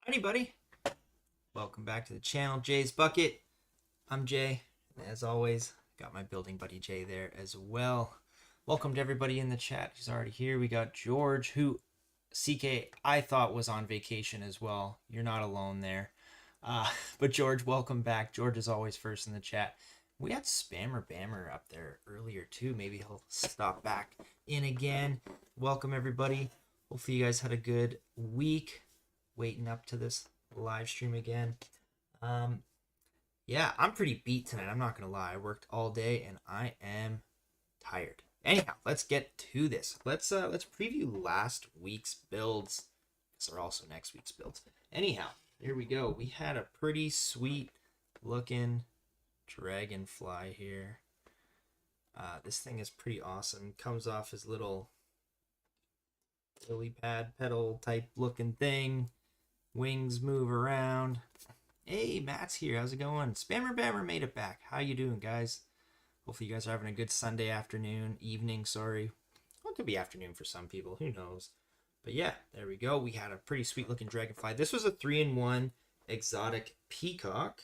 Anybody? Welcome back to the channel, JaysBucket. I'm Jay, and as always, got my building buddy Jay there as well. Welcome to everybody in the chat who's already here. We got George, who CK I thought was on vacation as well. You're not alone there. But George, welcome back. George is always first in the chat. We had Spammer Bammer up there earlier too. Maybe he'll stop back in again. Welcome everybody. Hopefully you guys had a good week waiting up to this live stream again. Yeah, I'm pretty beat tonight. I'm not gonna lie. I worked all day and I am tired. Anyhow, let's get to this. Let's preview last week's builds. These are also next week's builds. Anyhow, here we go. We had a pretty sweet looking dragonfly here. This thing is pretty awesome. Comes off his little lily pad petal type looking thing. Wings move around. Hey, Matt's here. How's it going? Spammer Bammer made it back. How you doing, guys? Hopefully you guys are having a good Sunday afternoon, evening, sorry. Well, it could be afternoon for some people. Who knows? But yeah, there we go. We had a pretty sweet looking dragonfly. This was a 3-in-1 exotic peacock.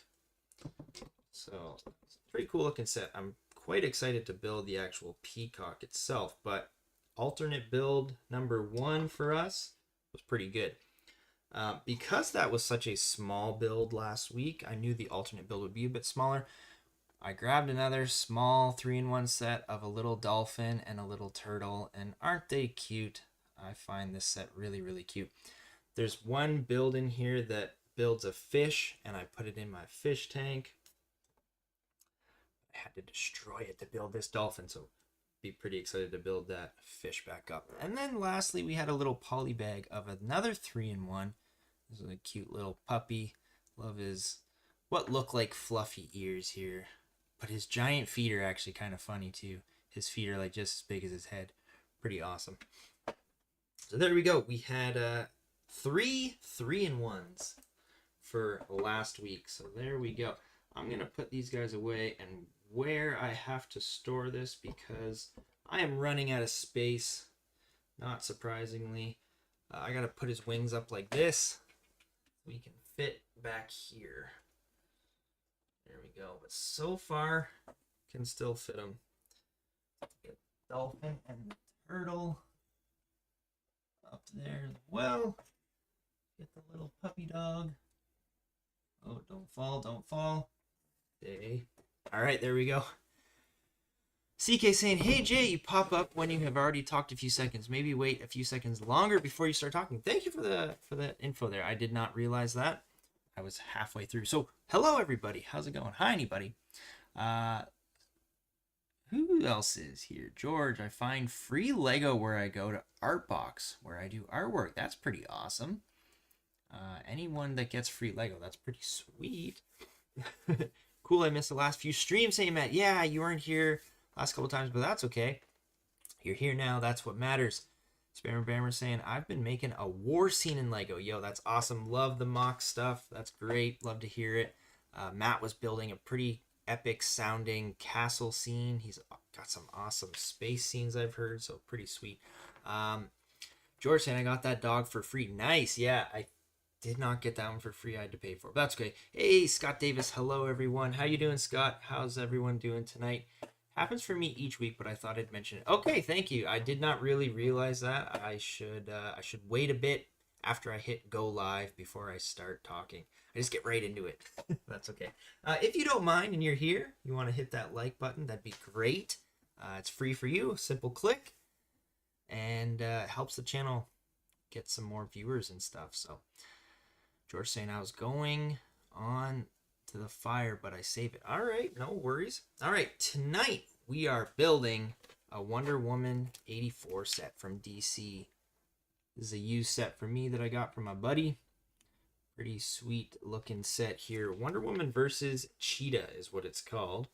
So it's a pretty cool looking set. I'm quite excited to build the actual peacock itself, but alternate build number 1 for us was pretty good. Because that was such a small build last week, I knew the alternate build would be a bit smaller. I grabbed another small 3-in-1 set of a little dolphin and a little turtle, and aren't they cute? I find this set really, really cute. There's one build in here that builds a fish, and I put it in my fish tank. I had to destroy it to build this dolphin, so be pretty excited to build that fish back up. And then lastly, we had a little poly bag of another 3-in-1. This is a cute little puppy. Love his what look like fluffy ears here, but his giant feet are actually kind of funny too. His feet are like just as big as his head. Pretty awesome. So there we go. We had 3 3-in-1s for last week. So there we go. I'm gonna put these guys away and where I have to store this because I am running out of space. Not surprisingly, I gotta put his wings up like this. We can fit back here. There we go. But so far, can still fit them. Get the dolphin and the turtle up there as well. Get the little puppy dog. Oh, don't fall, don't fall. Stay. All right, there we go. CK saying, hey Jay, you pop up when you have already talked a few seconds. Maybe wait a few seconds longer before you start talking. Thank you for the info there. I did not realize that. I was halfway through. So hello everybody. How's it going? Hi anybody. Who else is here? George, I find free Lego where I go to Artbox where I do artwork. That's pretty awesome. Anyone that gets free Lego, that's pretty sweet. Cool, I missed the last few streams. Hey Matt, yeah, you weren't here last couple times, but that's okay. You're here now. That's what matters. Spammer Bammer saying, I've been making a war scene in Lego. Yo, that's awesome. Love the mock stuff. That's great. Love to hear it. Matt was building a pretty epic sounding castle scene. He's got some awesome space scenes I've heard, so pretty sweet. George saying, I got that dog for free. Nice. Yeah, I did not get that one for free. I had to pay for it. But that's okay. Hey, Scott Davis. Hello, everyone. How you doing, Scott? How's everyone doing tonight? Happens for me each week, but I thought I'd mention it. Okay, thank you. I did not really realize that. I should wait a bit after I hit go live before I start talking. I just get right into it. That's okay. If you don't mind and you're here, you want to hit that like button, that'd be great. It's free for you, a simple click, and helps the channel get some more viewers and stuff. So George saying I was going on to the fire, but I save it. All right, no worries. All right, tonight we are building a Wonder Woman 84 set from DC. This is a used set for me that I got from my buddy. Pretty sweet looking set here. Wonder Woman versus Cheetah is what it's called.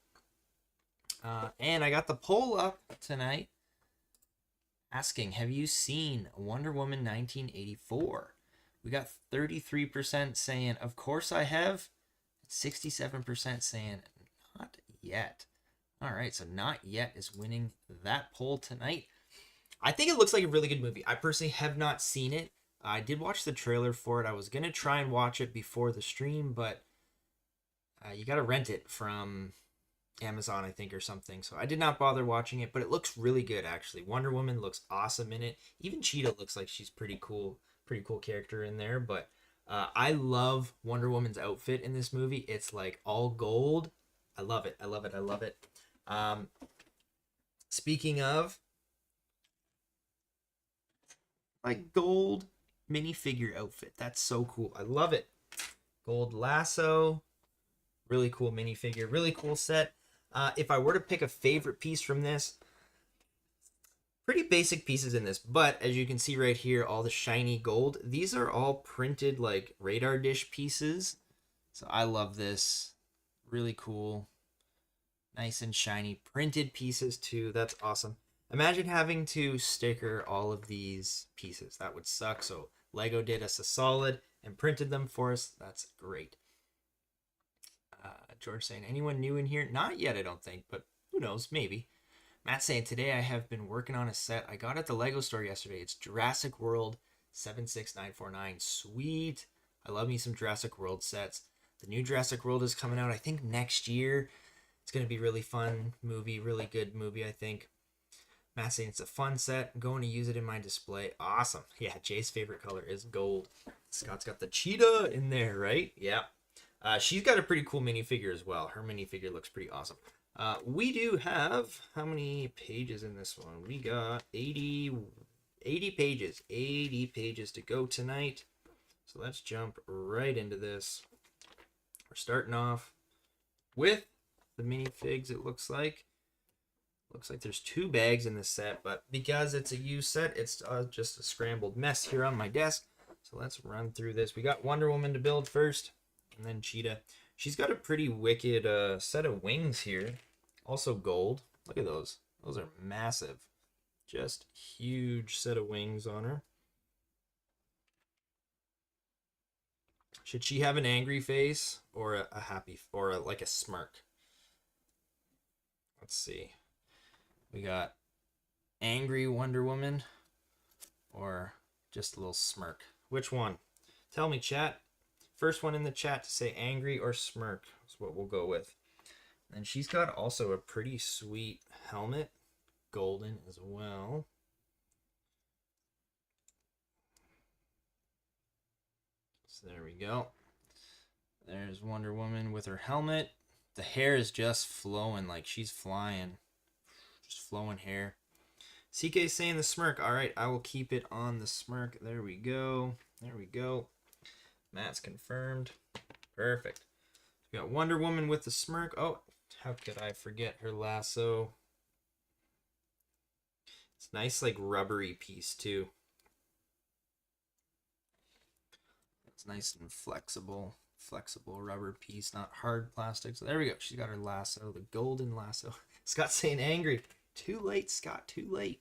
And I got the poll up tonight asking, have you seen Wonder Woman 1984? We got 33% saying, of course I have. 67% saying not yet. All right, so not yet is winning that poll tonight. I think it looks like a really good movie. I personally have not seen it. I did watch the trailer for it. I was going to try and watch it before the stream, but you got to rent it from Amazon, I think, or something. So I did not bother watching it, but it looks really good, actually. Wonder Woman looks awesome in it. Even Cheetah looks like she's pretty cool character in there. But I love Wonder Woman's outfit in this movie. It's like all gold. I love it. I love it. I love it. Speaking of, like, gold minifigure outfit. That's so cool. I love it. Gold lasso. Really cool minifigure. Really cool set. If I were to pick a favorite piece from this, pretty basic pieces in this, but as you can see right here, all the shiny gold, these are all printed like radar dish pieces. So I love this. Really cool. Nice and shiny. Printed pieces too. That's awesome. Imagine having to sticker all of these pieces. That would suck. So Lego did us a solid and printed them for us. That's great. George saying, anyone new in here? Not yet, I don't think, but who knows? Maybe. Matt saying, today I have been working on a set I got at the Lego store yesterday. It's Jurassic World 76949. Sweet. I love me some Jurassic World sets. The new Jurassic World is coming out, I think, next year. It's going to be really fun movie, really good movie, I think. Matt saying, it's a fun set. I'm going to use it in my display. Awesome. Yeah, Jay's favorite color is gold. Scott's got the cheetah in there, right? Yeah. She's got a pretty cool minifigure as well. Her minifigure looks pretty awesome. We do have, how many pages in this one? We got 80 pages. 80 pages to go tonight. So let's jump right into this. We're starting off with the minifigs, it looks like. Looks like there's 2 bags in this set, but because it's a used set, it's just a scrambled mess here on my desk. So let's run through this. We got Wonder Woman to build first. And then Cheetah. She's got a pretty wicked set of wings here. Also gold. Look at those. Those are massive. Just huge set of wings on her. Should she have an angry face or a happy, or like a smirk? Let's see. We got angry Wonder Woman or just a little smirk. Which one? Tell me, chat. First one in the chat to say angry or smirk is what we'll go with. And she's got also a pretty sweet helmet, golden as well. So there we go. There's Wonder Woman with her helmet. The hair is just flowing like she's flying. Just flowing hair. CK saying the smirk. All right, I will keep it on the smirk. There we go. There we go. Matt's confirmed. Perfect. We got Wonder Woman with the smirk. Oh, how could I forget her lasso? It's nice, like, rubbery piece, too. It's nice and flexible. Flexible rubber piece, not hard plastic. So there we go. She's got her lasso, the golden lasso. Scott's saying angry. Too late, Scott. Too late.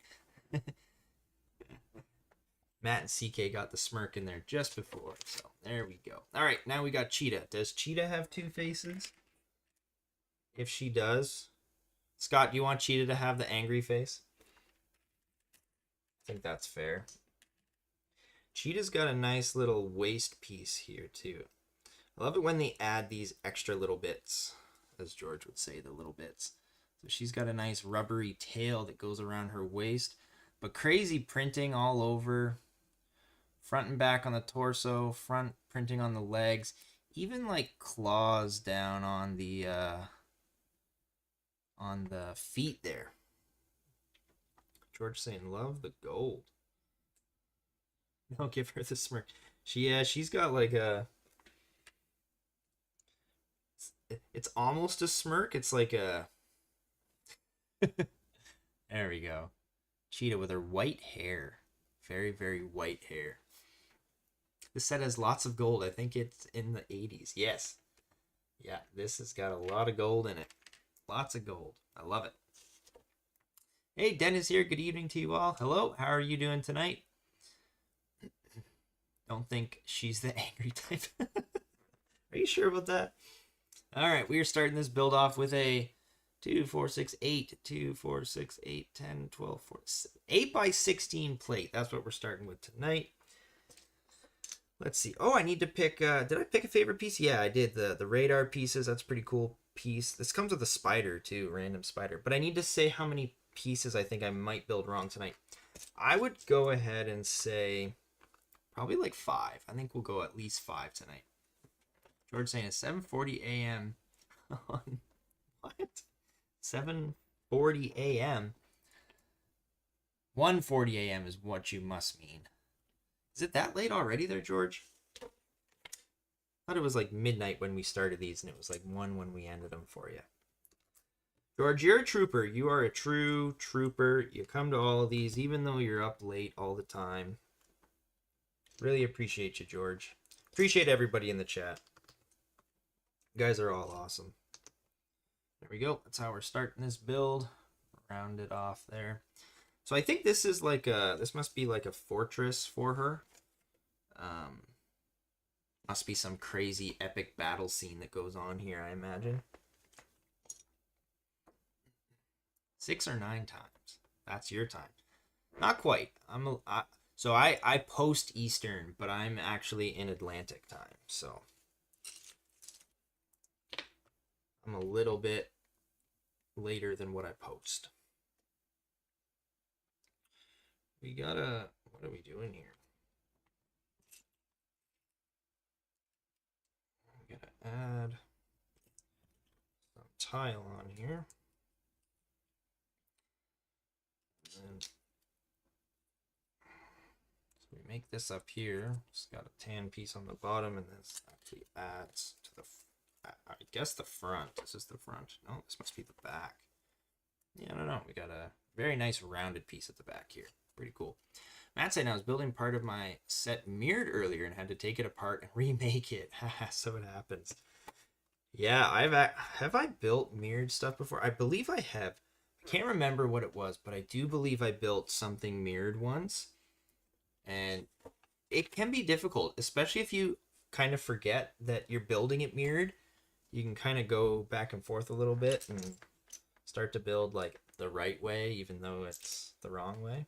Matt and CK got the smirk in there just before. So there we go. All right, now we got Cheetah. Does Cheetah have 2 faces? If she does, Scott, do you want Cheetah to have the angry face? I think that's fair. Cheetah's got a nice little waist piece here too. I love it when they add these extra little bits, as George would say, the little bits. So she's got a nice rubbery tail that goes around her waist, but crazy printing all over. Front and back on the torso, front printing on the legs, even like claws down on the feet there. George saying, love the gold. No, give her the smirk. She's got like a... It's almost a smirk. It's like a... There we go. Cheetah with her white hair. Very, very white hair. This set has lots of gold. I think it's in the 80s. Yes. Yeah, this has got a lot of gold in it. Lots of gold. I love it. Hey, Dennis here. Good evening to you all. Hello. How are you doing tonight? Don't think she's the angry type. Are you sure about that? All right, we are starting this build off with a 2, 4, 6, 8, 2, 4, 6, 8, 10, 12, 14, 8 by 16 plate. That's what we're starting with tonight. Let's see. Oh, I need to pick. Did I pick a favorite piece? Yeah, I did. The radar pieces. That's a pretty cool piece. This comes with a spider too, random spider. But I need to say how many pieces I think I might build wrong tonight. I would go ahead and say probably like 5. I think we'll go at least 5 tonight. George saying it's 7:40 a.m. on what? 7:40 a.m. 1:40 a.m. is what you must mean. Is it that late already there, George? I thought it was like midnight when we started these, and it was like 1 when we ended them for you. George, you're a trooper. You are a true trooper. You come to all of these, even though you're up late all the time. Really appreciate you, George. Appreciate everybody in the chat. You guys are all awesome. There we go. That's how we're starting this build. Round it off there. So I think this is like a, this must be like a fortress for her. Must be some crazy epic battle scene that goes on here, I imagine. 6 or 9 times. That's your time. Not quite. So I post Eastern, but I'm actually in Atlantic time. So I'm a little bit later than what I post. We gotta, what are we doing here? We gotta add some tile on here. And so we make this up here. It's got a tan piece on the bottom, and this actually adds to the, I guess the front. This is the front. No, this must be the back. Yeah, I don't know. We got a very nice rounded piece at the back here. Pretty cool. Matt said I was building part of my set mirrored earlier and had to take it apart and remake it. So it happens. Yeah, have I built mirrored stuff before? I believe I have. I can't remember what it was, but I do believe I built something mirrored once. And it can be difficult, especially if you kind of forget that you're building it mirrored. You can kind of go back and forth a little bit and start to build like the right way, even though it's the wrong way.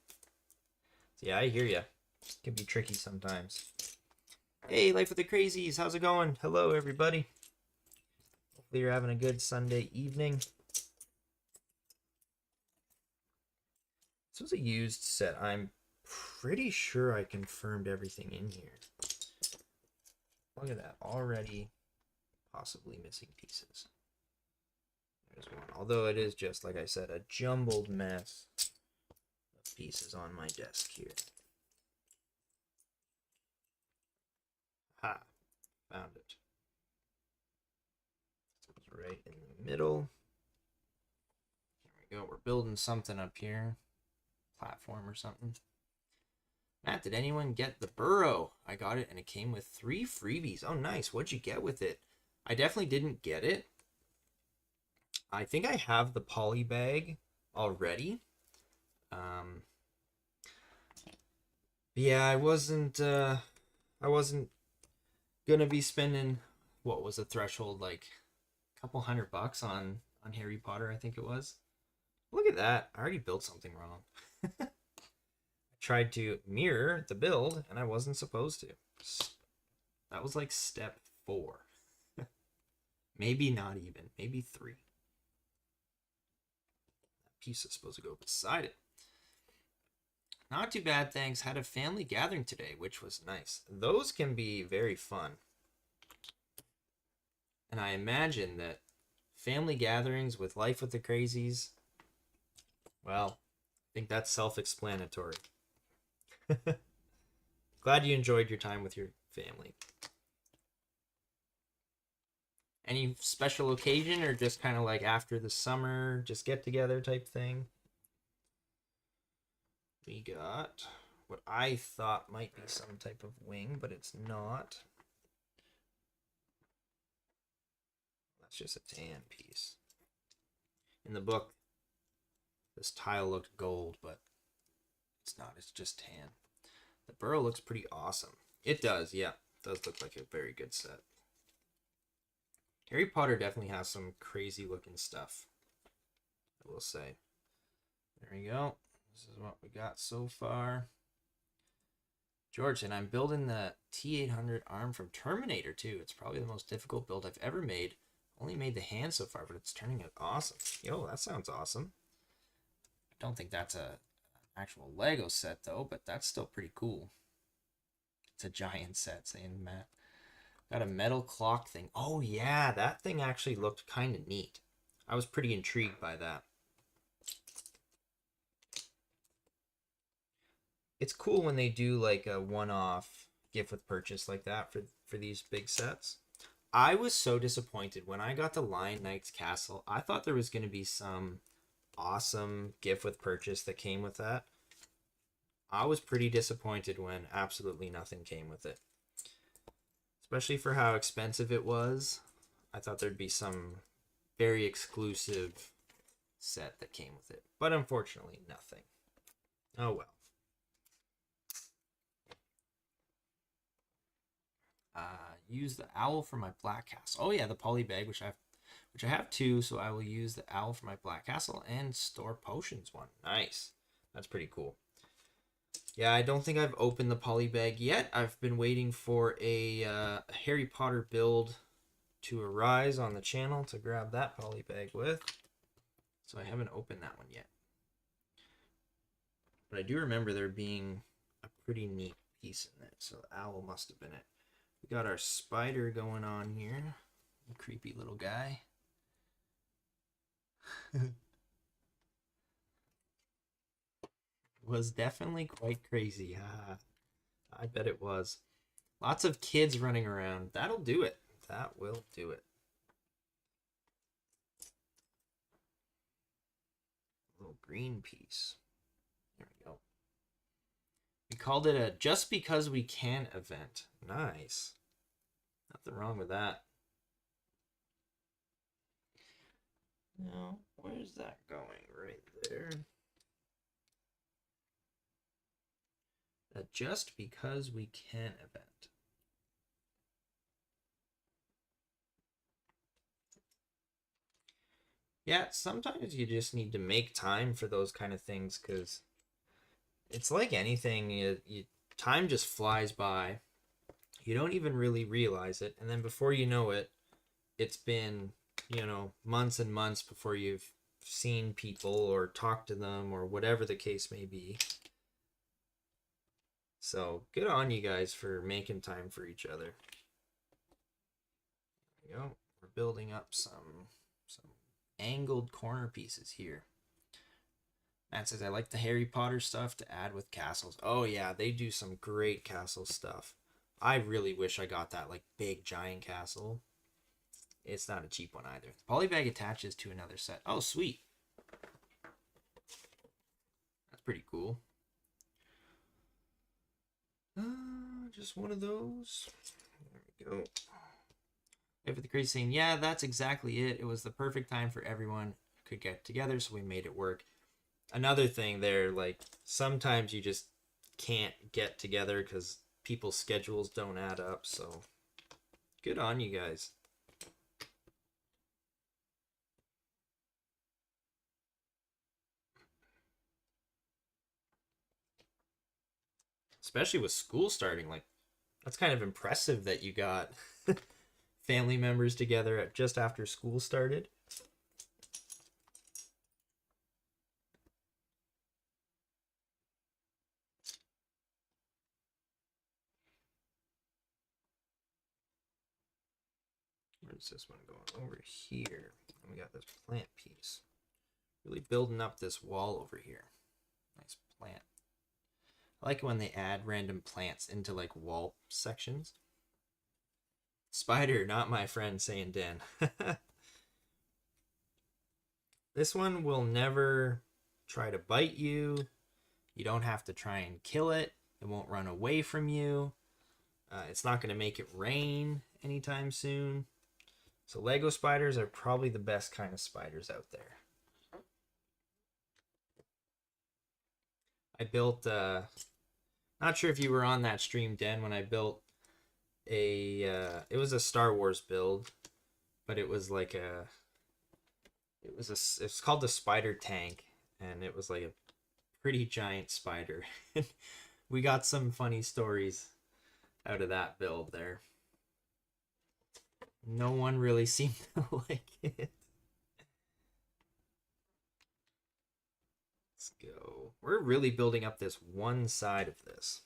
So yeah, I hear you. It can be tricky sometimes. Hey, Life with the Crazies, how's it going? Hello, everybody. Hopefully you're having a good Sunday evening. This was a used set. I'm pretty sure I confirmed everything in here. Look at that, already possibly missing pieces. There's one. Although it is just, like I said, a jumbled mess of pieces on my desk here. Ha! Found it. It's right in the middle. There we go. We're building something up here. Platform or something. Matt, did anyone get the burrow? I got it, and it came with 3 freebies. Oh, nice. What'd you get with it? I definitely didn't get it. I think I have the poly bag already. Yeah, I wasn't gonna be spending, what was the threshold, like a couple $100 on Harry Potter, I think it was. Look at that. I already built something wrong. I tried to mirror the build, and I wasn't supposed to. That was like step 4. Maybe not even. Maybe 3. That piece is supposed to go beside it. Not too bad, thanks. Had a family gathering today, which was nice. Those can be very fun. And I imagine that family gatherings with Life with the Crazies, well, I think that's self-explanatory. Glad you enjoyed your time with your family. Any special occasion, or just kind of like after the summer, just get together type thing? We got what I thought might be some type of wing, but it's not. That's just a tan piece. In the book, this tile looked gold, but it's not. It's just tan. The burrow looks pretty awesome. It does, yeah. It does look like a very good set. Harry Potter definitely has some crazy looking stuff, I will say. There we go. This is what we got so far. George, and I'm building the T800 arm from Terminator 2. It's probably the most difficult build I've ever made. Only made the hand so far, but it's turning out awesome. Yo, that sounds awesome. I don't think that's an actual Lego set, though, but that's still pretty cool. It's a giant set, saying Matt. Got a metal clock thing. Oh, yeah, that thing actually looked kind of neat. I was pretty intrigued by that. It's cool when they do like a one-off gift with purchase like that for these big sets. I was so disappointed when I got the Lion Knight's Castle. I thought there was going to be some awesome gift with purchase that came with that. I was pretty disappointed when absolutely nothing came with it. Especially for how expensive it was. I thought there'd be some very exclusive set that came with it. But unfortunately, nothing. Oh well. Use the owl for my black castle. Oh yeah, the poly bag, which I have two, so I will use the owl for my black castle and store potions one. Nice. That's pretty cool. Yeah, I don't think I've opened the poly bag yet. I've been waiting for a Harry Potter build to arise on the channel to grab that poly bag with. So I haven't opened that one yet. But I do remember there being a pretty neat piece in it, so the owl must have been it. We got our spider going on here. Creepy little guy. Was definitely quite crazy. I bet it was. Lots of kids running around. That'll do it. That will do it. A little green piece. There we go. We called it a Just Because We Can event. Nice. Nothing wrong with that. Now, where's that going? Right there. A Just Because We Can event. Yeah, sometimes you just need to make time for those kind of things because it's like anything, time just flies by. You don't even really realize it, and then before you know it, it's been, months and months before you've seen people or talked to them or whatever the case may be. So good on you guys for making time for each other. There we go. We're building up some angled corner pieces here. Matt says, I like the Harry Potter stuff to add with castles. Oh yeah, they do some great castle stuff. I really wish I got that like big giant castle. It's not a cheap one either. The polybag attaches to another set. Oh, sweet. That's pretty cool. Just one of those. There we go. If the crazy saying, yeah, that's exactly it. It was the perfect time for everyone could get together, so we made it work. Another thing there, like sometimes you just can't get together because people's schedules don't add up. So good on you guys. Especially with school starting, like that's kind of impressive that you got family members together just after school started. Where's this one going? Over here. And we got this plant piece. Really building up this wall over here. Nice plant. I like it when they add random plants into like wall sections. Spider, not my friend, saying Dan. This one will never try to bite you. You don't have to try and kill it. It won't run away from you. It's not going to make it rain anytime soon. So Lego spiders are probably the best kind of spiders out there. I built, not sure if you were on that stream, Dan, when I built it was a Star Wars build, but it was like it's called the Spider Tank, and it was like a pretty giant spider. We got some funny stories out of that build there. No one really seemed to like it. Let's go. We're really building up this one side of this.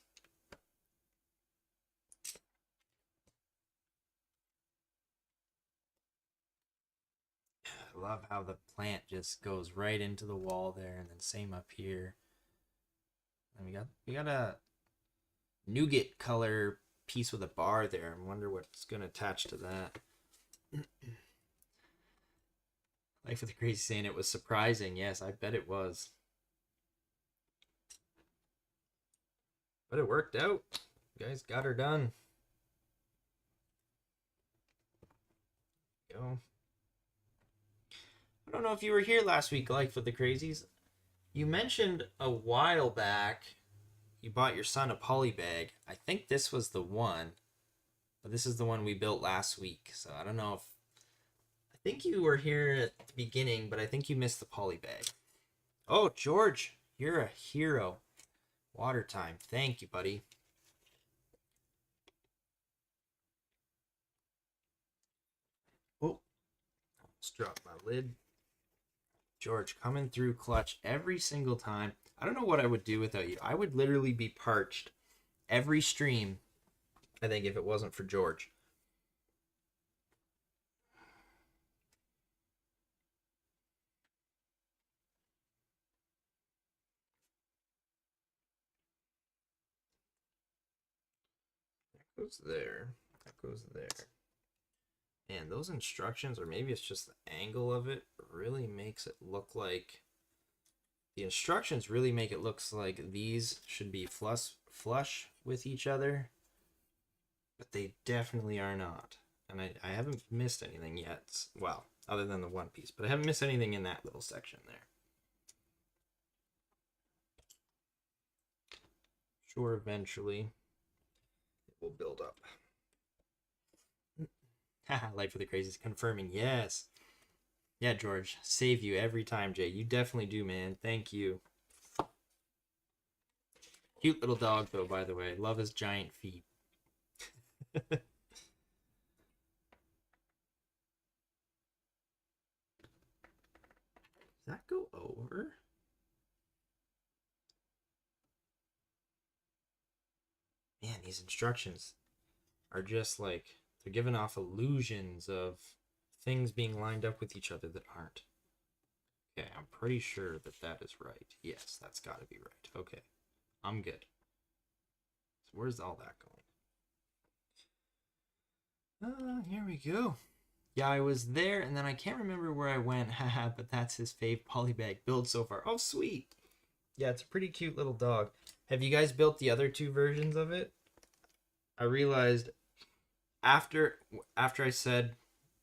I love how the plant just goes right into the wall there, and then same up here. And we got a nougat color piece with a bar there. I wonder what's going to attach to that. Life with the Crazy saying it was surprising. Yes, I bet it was. But it worked out. You guys got her done. Go. I don't know if you were here last week, Life with the Crazies. You mentioned a while back you bought your son a poly bag. I think this was the one, but this is the one we built last week. So I don't know if... I think you were here at the beginning, but I think you missed the poly bag. Oh, George, you're a hero. Water time. Thank you, buddy. Oh, almost dropped my lid. George, coming through clutch every single time. I don't know what I would do without you. I would literally be parched every stream, I think, if it wasn't for George. That goes there. That goes there. And those instructions, or maybe it's just the angle of it, really makes it look like... The instructions really make it look like these should be flush with each other, but they definitely are not. And I haven't missed anything yet. Well, other than the one piece, but I haven't missed anything in that little section there. Sure, eventually it will build up. Life for the Crazies confirming, yes. Yeah, George, save you every time, Jay. You definitely do, man. Thank you. Cute little dog, though, by the way. Love his giant feet. Does that go over? Man, these instructions are just like, they're giving off illusions of things being lined up with each other that aren't. Okay, I'm pretty sure that that is right. Yes, that's got to be right. Okay, I'm good. So where's all that going? Here we go. Yeah, I was there, and then I can't remember where I went. Haha, but that's his fave polybag build so far. Oh, sweet. Yeah, it's a pretty cute little dog. Have you guys built the other two versions of it? I realized after I said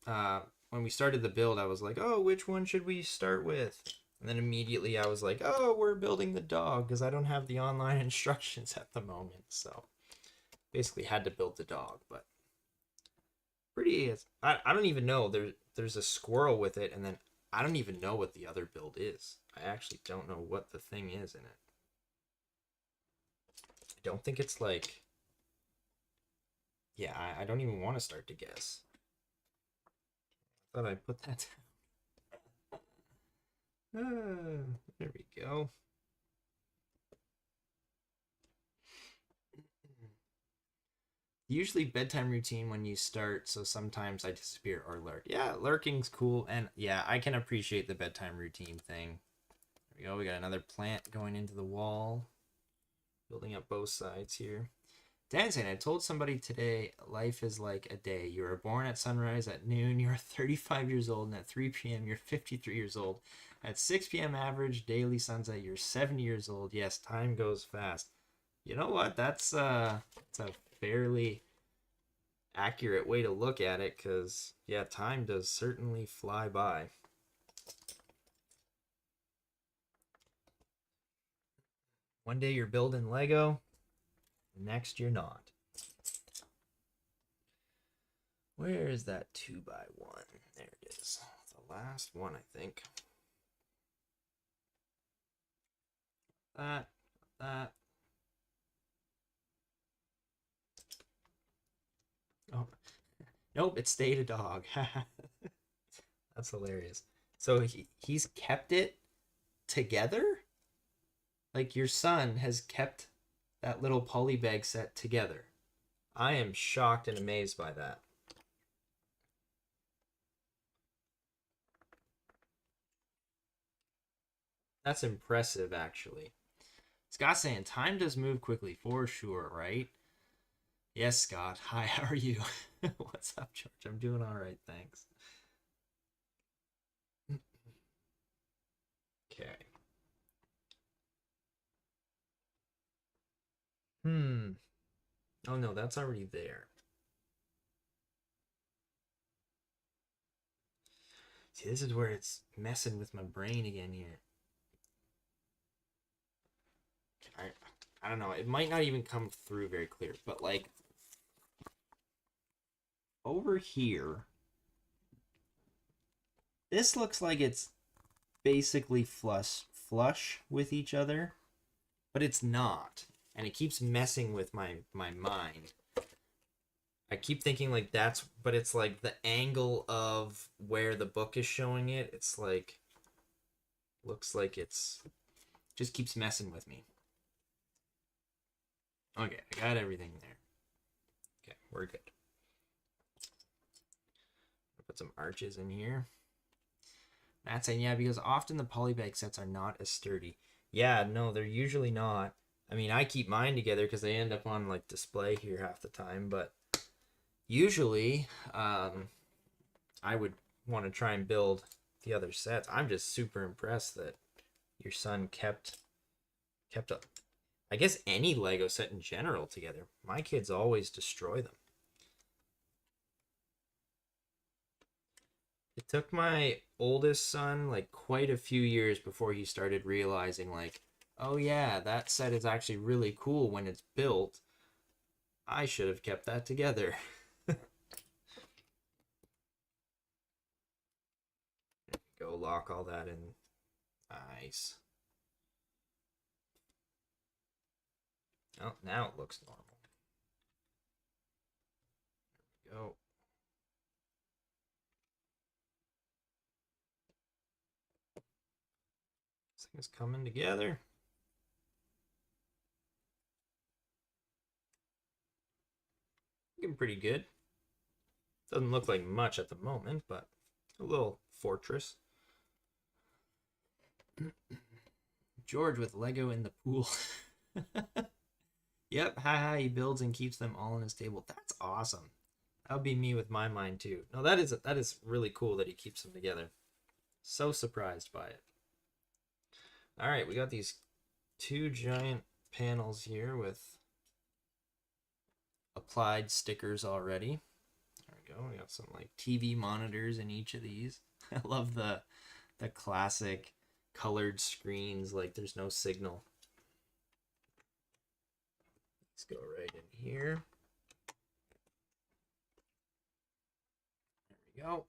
when we started the build, I was like, oh, which one should we start with? And then immediately I was like, oh, we're building the dog because I don't have the online instructions at the moment. So basically had to build the dog, but pretty. I don't even know. There's a squirrel with it, and then I don't even know what the other build is. I actually don't know what the thing is in it. I don't think it's like... Yeah, I don't even want to start to guess. I thought I put that down. There we go. Usually bedtime routine when you start, so sometimes I disappear or lurk. Yeah, lurking's cool, and yeah, I can appreciate the bedtime routine thing. There we go, we got another plant going into the wall. Building up both sides here. Dancing, I told somebody today, life is like a day. You are born at sunrise, at noon, you're 35 years old, and at 3 p.m., you're 53 years old. At 6 p.m. average daily sunset, you're 70 years old. Yes, time goes fast. You know what? That's a fairly accurate way to look at it, because, yeah, time does certainly fly by. One day you're building Lego, next you're not. Where is that 2x1? There it is. The last one, I think. That. Nope, it stayed a dog. That's hilarious. So he's kept it together? Like your son has kept that little polybag set together. I am shocked and amazed by that. That's impressive, actually. Scott saying, time does move quickly, for sure, right? Yes, Scott. Hi, how are you? What's up, George? I'm doing all right, thanks. Okay. Oh, no, that's already there. See, this is where it's messing with my brain again here. I don't know. It might not even come through very clear, but like over here, this looks like it's basically flush with each other, but it's not, and it keeps messing with my mind. I keep thinking like that's, but it's like the angle of where the book is showing it. It's like looks like it's just keeps messing with me. Okay, I got everything there. Okay, we're good. Put some arches in here. Matt's saying, yeah, because often the polybag sets are not as sturdy. Yeah, no, they're usually not. I mean, I keep mine together because they end up on like display here half the time, but usually I would want to try and build the other sets. I'm just super impressed that your son kept up. I guess any Lego set in general together. My kids always destroy them. It took my oldest son like quite a few years before he started realizing like, oh yeah, that set is actually really cool when it's built. I should have kept that together. Go lock all that in. Nice. Oh, now it looks normal. There we go. This thing is coming together. Looking pretty good. Doesn't look like much at the moment, but a little fortress. George with Lego in the pool. Yep, haha, he builds and keeps them all on his table. That's awesome. That would be me with my mind too. No, that is really cool that he keeps them together. So surprised by it. All right, we got these two giant panels here with applied stickers already. There we go. We got some like TV monitors in each of these. I love the classic colored screens, like there's no signal. Let's go right in here. There we go.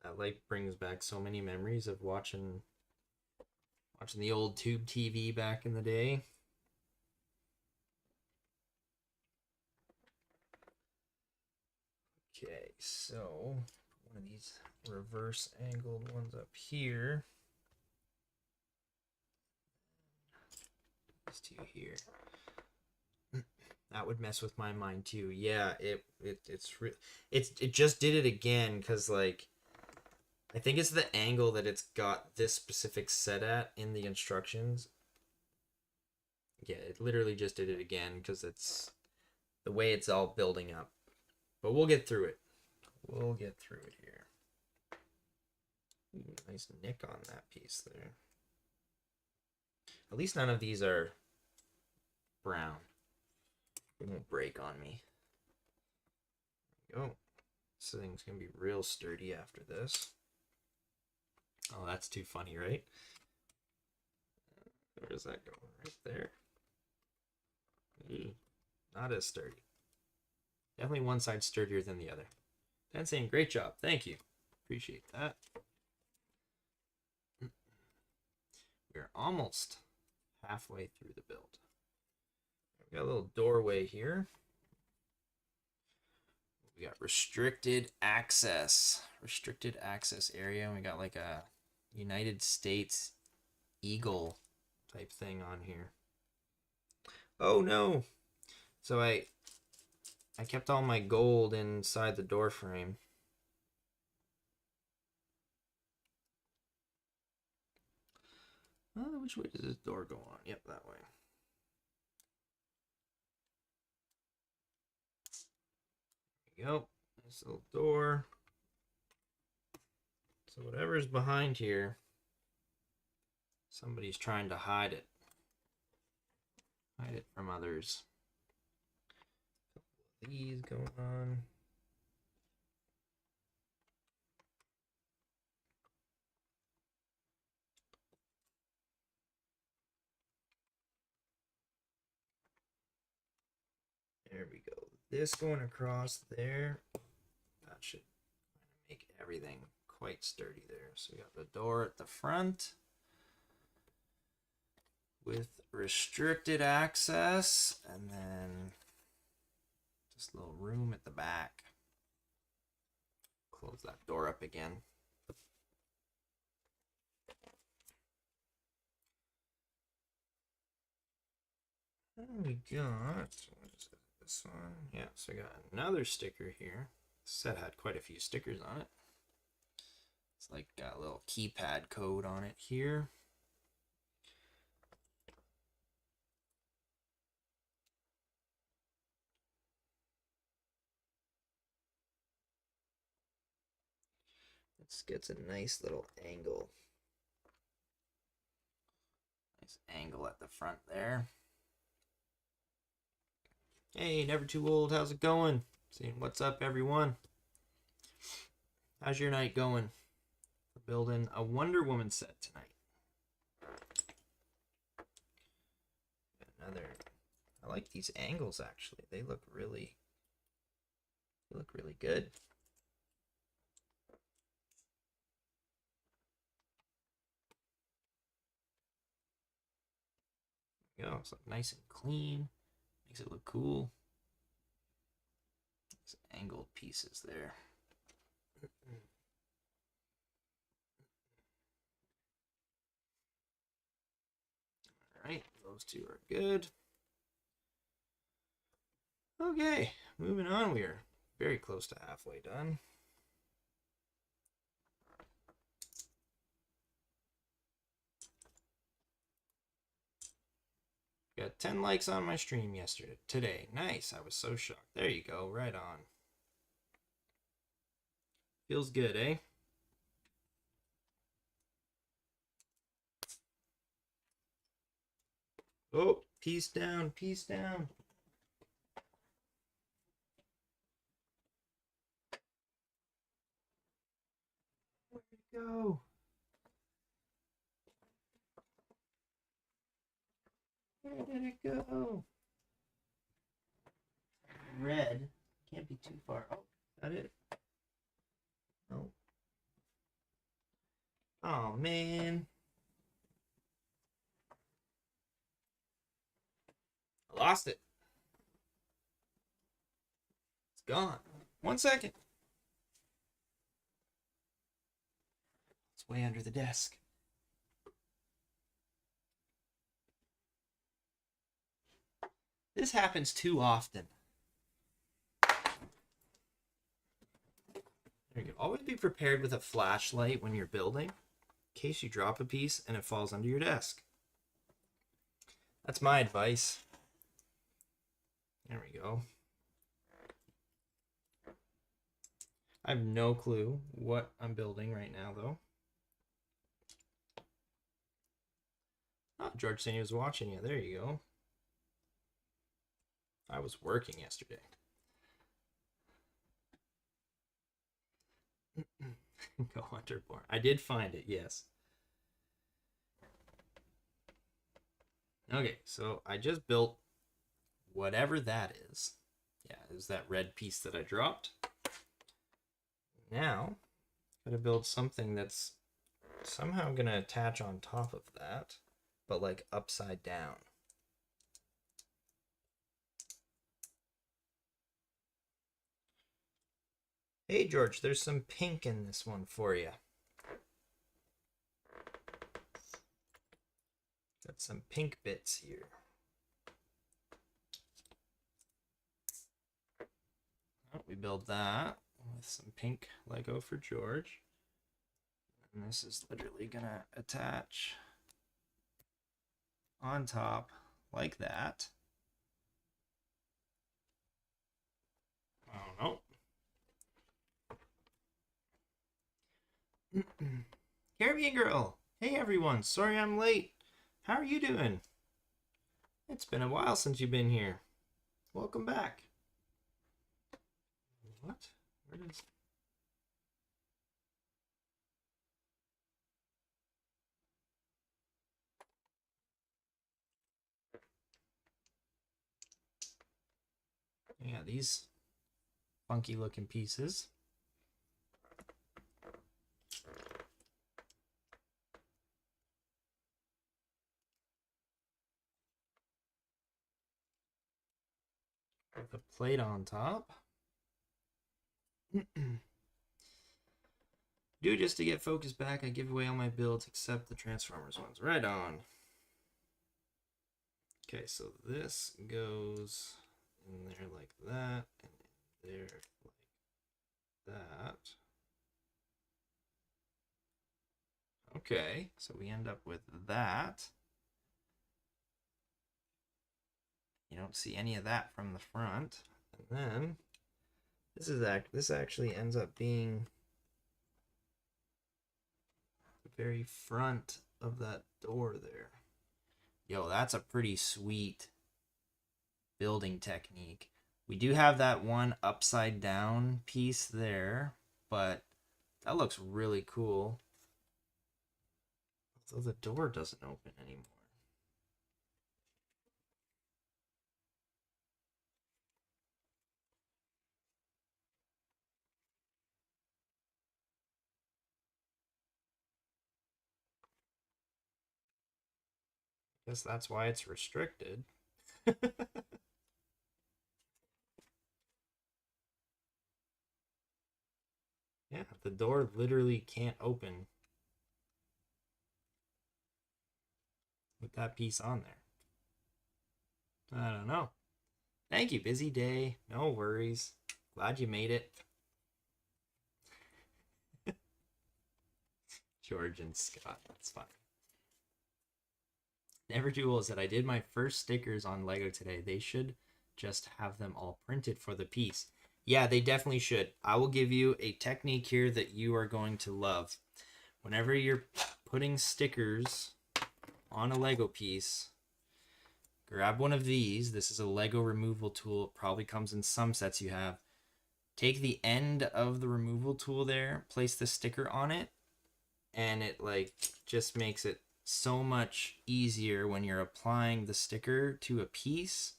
That light brings back so many memories of watching the old tube TV back in the day. Okay, so one of these reverse angled ones up here. These two here. That would mess with my mind too. Yeah, it just did it again because like I think it's the angle that it's got this specific set at in the instructions. Yeah, it literally just did it again because it's the way it's all building up. But we'll get through it. We'll get through it here. Ooh, nice nick on that piece there. At least none of these are brown. It won't break on me. There we go. This thing's going to be real sturdy after this. Oh, that's too funny, right? Where does that go? Right there. Not as sturdy. Definitely one side sturdier than the other. Dan saying, great job. Thank you. Appreciate that. We're almost halfway through the build. We got a little doorway here. We got restricted access area. We got like a United States Eagle type thing on here. Oh no! So I kept all my gold inside the door frame. Which way does this door go on? Yep, that way. There you go. Nice little door. So whatever's behind here, somebody's trying to hide it. Hide it from others. A couple of these going on. There we go. This going across there. That should make everything quite sturdy there. So we got the door at the front with restricted access, and then just a little room at the back. Close that door up again. And we got, what is it, this one? Yeah, so we got another sticker here. This set had quite a few stickers on it. It's like got a little keypad code on it here. This gets a nice little angle. Nice angle at the front there. Hey, Never Too Old, how's it going? Saying what's up, everyone? How's your night going? We're building a Wonder Woman set tonight. Another. I like these angles actually. They look really good. There you go. It's like nice and clean. Makes it look cool. These angled pieces there. All right, those two are good. Okay, moving on. We are very close to halfway done. Got 10 likes on my stream today. Nice. I was so shocked. There you go. Right on. Feels good, eh? Oh, peace down. Peace down. Where'd it go? Where did it go? Red. Can't be too far. Oh, is that it? No. Oh, man. I lost it. It's gone. 1 second. It's way under the desk. This happens too often. There you go. Always be prepared with a flashlight when you're building, in case you drop a piece and it falls under your desk. That's my advice. There we go. I have no clue what I'm building right now, though. Oh, George said he was watching you. There you go. I was working yesterday. Go Hunterborn. I did find it, yes. Okay, so I just built whatever that is. Yeah, it was that red piece that I dropped. Now, gotta build something that's somehow gonna attach on top of that, but like upside down. Hey, George, there's some pink in this one for you. Got some pink bits here. Oh, we build that with some pink Lego for George. And this is literally gonna attach on top like that. Oh no. Caribbean Girl! Hey everyone, sorry I'm late. How are you doing? It's been a while since you've been here. Welcome back. What? Where does... Yeah, these funky looking pieces. With a plate on top. Do just to get focus back, I give away all my builds except the Transformers ones. Right on. Okay, so this goes in there like that, and in there like that. Okay, so we end up with that. You don't see any of that from the front. And then this actually ends up being the very front of that door there. Yo, that's a pretty sweet building technique. We do have that one upside down piece there, but that looks really cool. Although the door doesn't open anymore. Guess that's why it's restricted. Yeah, the door literally can't open with that piece on there. I don't know. Thank you, busy day. No worries. Glad you made it. George and Scott, that's fine. Never Too Old said, I did my first stickers on Lego today. They should just have them all printed for the piece. Yeah, they definitely should. I will give you a technique here that you are going to love. Whenever you're putting stickers on a Lego piece, grab one of these. This is a Lego removal tool. It probably comes in some sets you have. Take the end of the removal tool there, place the sticker on it, and it like just makes it so much easier when you're applying the sticker to a piece.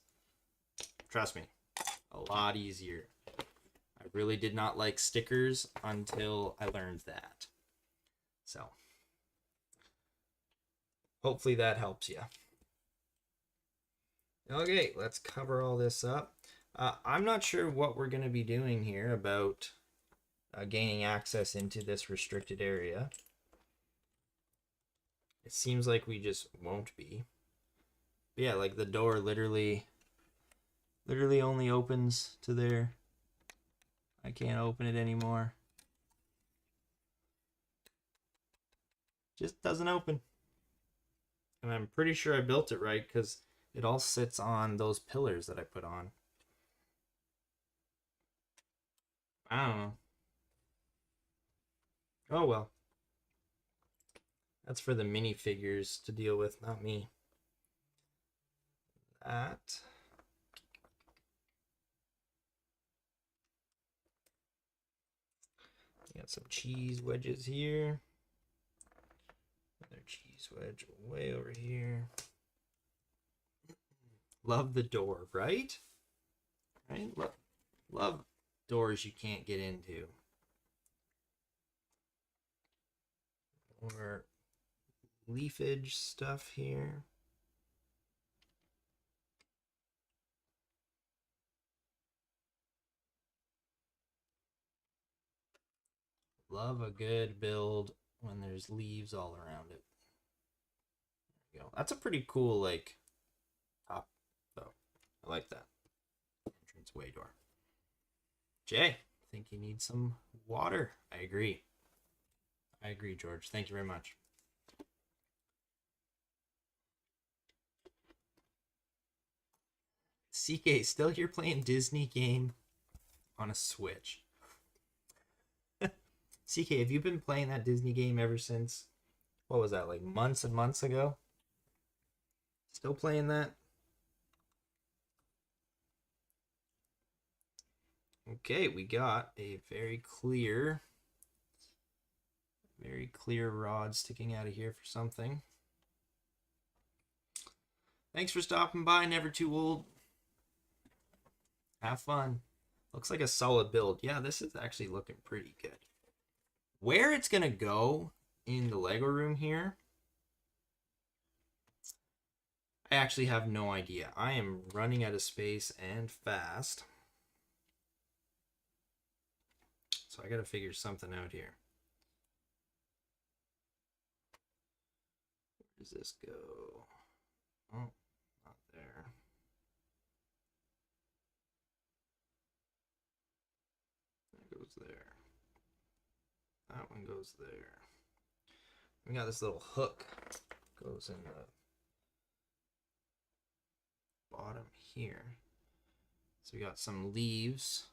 Trust me, a lot easier. I really did not like stickers until I learned that. So hopefully that helps you. Okay, let's cover all this up. I'm not sure what we're going to be doing here about gaining access into this restricted area. It seems like we just won't be. But yeah, like the door literally only opens to there. I can't open it anymore. Just doesn't open. And I'm pretty sure I built it right because it all sits on those pillars that I put on. I don't know. Oh well. That's for the minifigures to deal with, not me. That. Got some cheese wedges here. Another cheese wedge way over here. Love the door, right? Right? Love doors you can't get into. More leafage stuff here. Love a good build when there's leaves all around it. There you go. That's a pretty cool, like, top, though. I like that. Entrance way door. Jay, I think you need some water. I agree. I agree, George. Thank you very much. CK, still here playing Disney game on a Switch. CK, have you been playing that Disney game ever since, what was that, like months and months ago? Still playing that? Okay, we got a very clear rod sticking out of here for something. Thanks for stopping by, Never Too Old. Have fun. Looks like a solid build. Yeah, this is actually looking pretty good. Where it's gonna go in the Lego room here, I actually have no idea. I am running out of space and fast. So I gotta figure something out here. Where does this go? Oh, not there. That goes there. That one goes there. We got this little hook. Goes in the bottom here. So we got some leaves.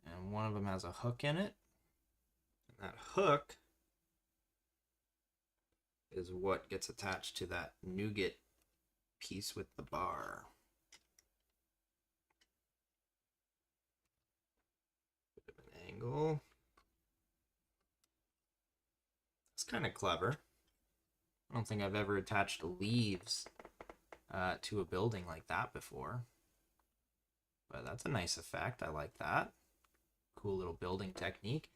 And one of them has a hook in it. And that hook is what gets attached to that nougat piece with the bar. Bit of an angle. It's kind of clever. I don't think I've ever attached leaves to a building like that before. But that's a nice effect. I like that. Cool little building technique.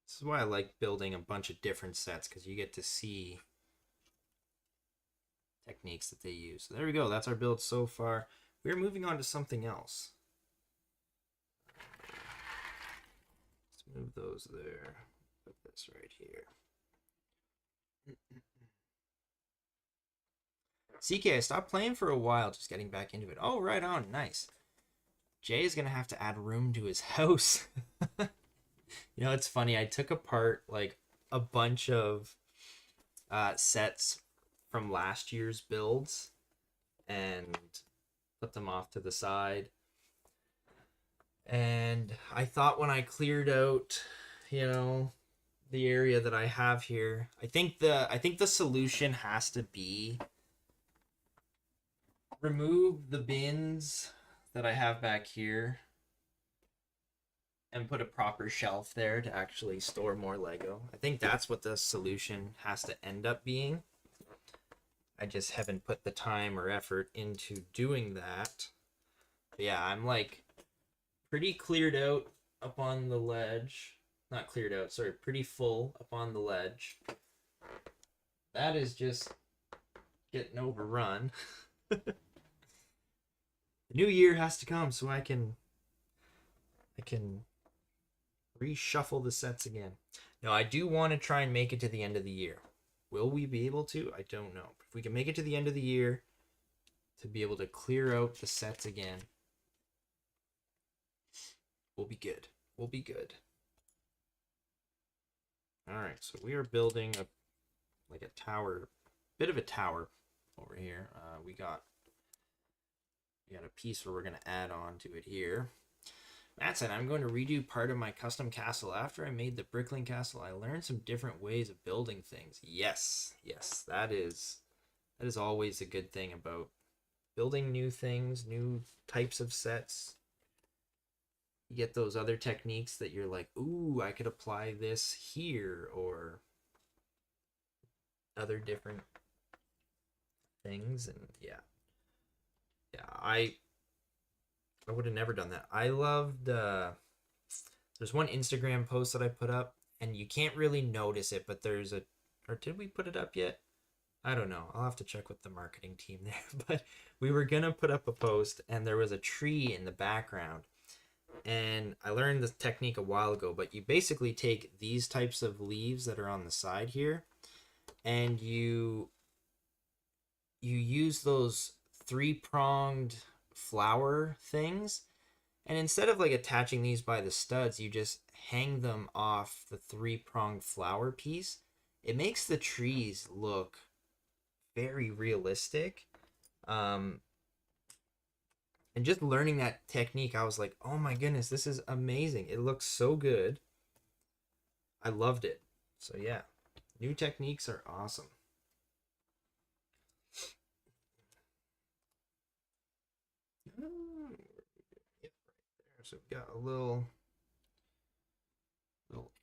This is why I like building a bunch of different sets, because you get to see techniques that they use. So there we go. That's our build so far. We're moving on to something else. Let's move those there. Put this right here. CK, I stopped playing for a while, just getting back into it. Oh, right on. Nice. Jay is going to have to add room to his house. You know, it's funny. I took apart like a bunch of sets from last year's builds and put them off to the side. And I thought when I cleared out, you know, the area that I have here, I think the solution has to be remove the bins that I have back here and put a proper shelf there to actually store more Lego. I think that's what the solution has to end up being. I just haven't put the time or effort into doing that. But yeah, I'm like pretty cleared out up on the ledge. Not cleared out, sorry, pretty full up on the ledge. That is just getting overrun. The new year has to come so I can reshuffle the sets again. Now, I do want to try and make it to the end of the year. Will we be able to? I don't know. If we can make it to the end of the year to be able to clear out the sets again, we'll be good. We'll be good. All right, so we are building a tower, bit of a tower over here. We got a piece where we're going to add on to it here. Matt said, I'm going to redo part of my custom castle. After I made the Brickling castle, I learned some different ways of building things. Yes, that is always a good thing about building new things, new types of sets. You get those other techniques that you're like, ooh, I could apply this here, or other different things. And yeah, I would have never done that. I loved there's one Instagram post that I put up, and you can't really notice it, but there's or did we put it up yet? I don't know. I'll have to check with the marketing team there. But we were gonna put up a post, and there was a tree in the background. And I learned this technique a while ago, but you basically take these types of leaves that are on the side here, and you use those three-pronged flower things, and instead of like attaching these by the studs, you just hang them off the three-pronged flower piece. It makes the trees look very realistic. Um, and just learning that technique, I was like, oh my goodness, this is amazing. It looks so good. I loved it. So yeah, new techniques are awesome. Yep, right there. So we've got a little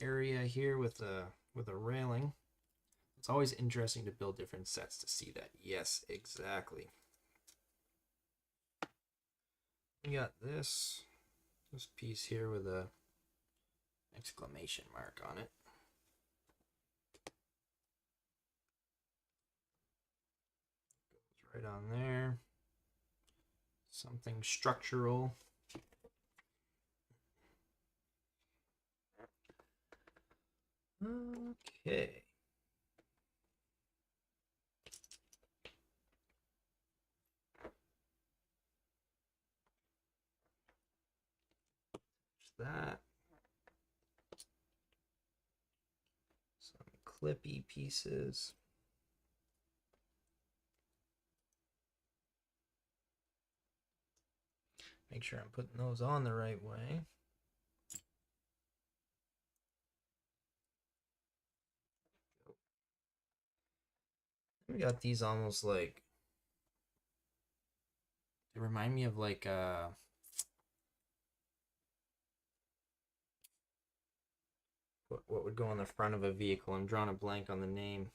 area here with a railing. It's always interesting to build different sets to see that. Yes, exactly. We got this piece here with a exclamation mark on it. Goes right on there. Something structural. Okay. That. Some clippy pieces. Make sure I'm putting those on the right way. We got these almost like, they remind me of like what would go on the front of a vehicle. I'm drawing a blank on the name.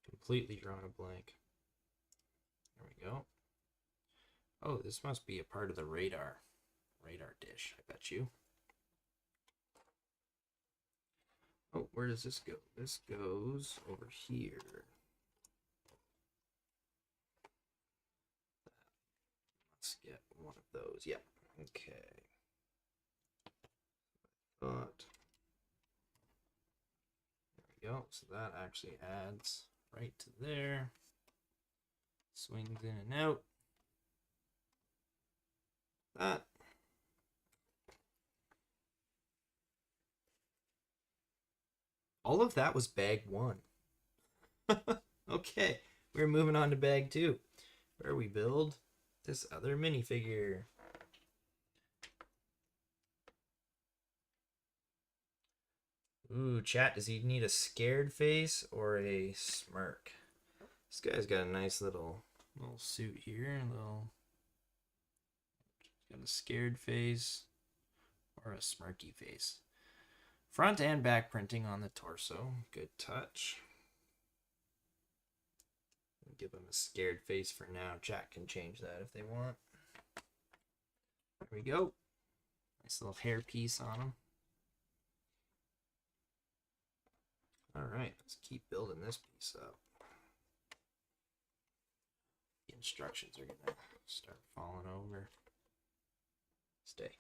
Completely drawing a blank. There we go. Oh, this must be a part of the radar dish, I bet you. Oh, where does this go? This goes over here. Let's get one of those. Yep. Okay. Thought. There we go. So that actually adds right to there. Swings in and out. That. All of that was bag one. Okay, we're moving on to bag two, where we build this other minifigure. Ooh, chat, does he need a scared face or a smirk? This guy's got a nice little suit here, got a scared face or a smirky face. Front and back printing on the torso. Good touch. Give him a scared face for now. Chat can change that if they want. There we go. Nice little hair piece on him. Alright, let's keep building this piece up. The instructions are going to start falling over. Stay.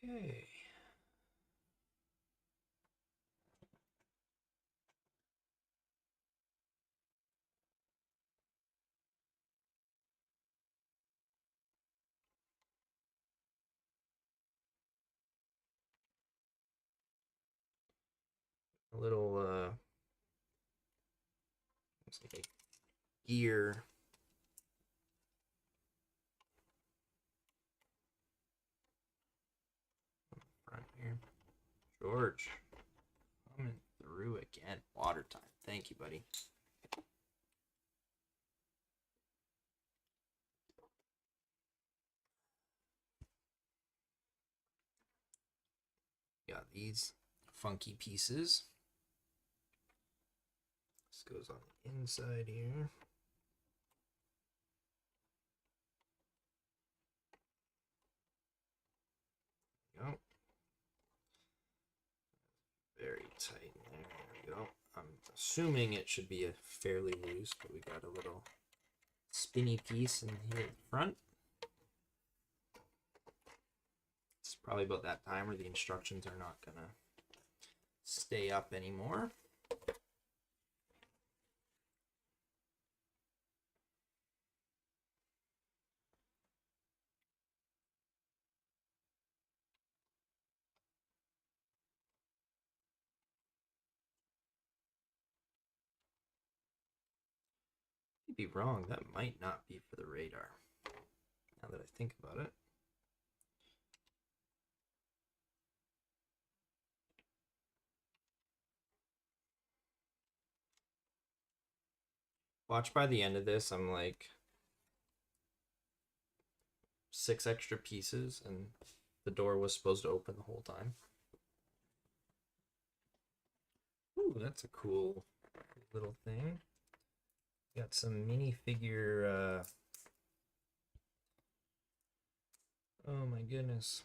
Okay. A little, looks like a gear. Front here. George. Coming through again. Water time. Thank you, buddy. Got these funky pieces. This goes on the inside here. assuming it should be a fairly loose, but we got a little spinny piece in here at the front. It's probably about that time where the instructions are not gonna stay up anymore. Be wrong, that might not be for the radar, now that I think about it. Watch, by the end of this, I'm like 6 extra pieces and the door was supposed to open the whole time. Ooh, that's a cool little thing. Got some minifigure, oh my goodness,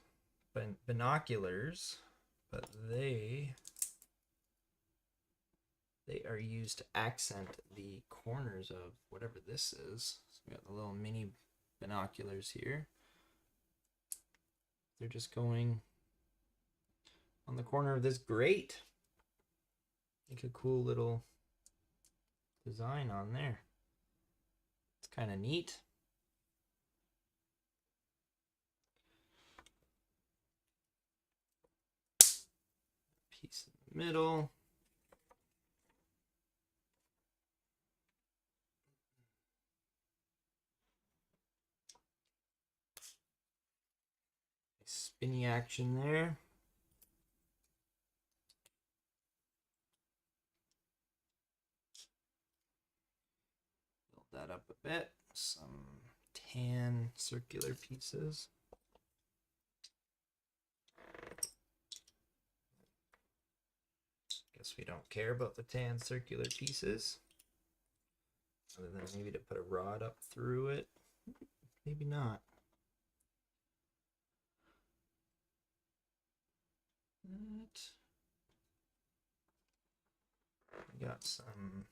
binoculars, but they are used to accent the corners of whatever this is. So we got the little mini binoculars here. They're just going on the corner of this grate. Make a cool little design on there. It's kind of neat. Piece in the middle. Spinny action there. Build that up a bit. Some tan circular pieces. Guess we don't care about the tan circular pieces. Other than maybe to put a rod up through it. Maybe not. We got some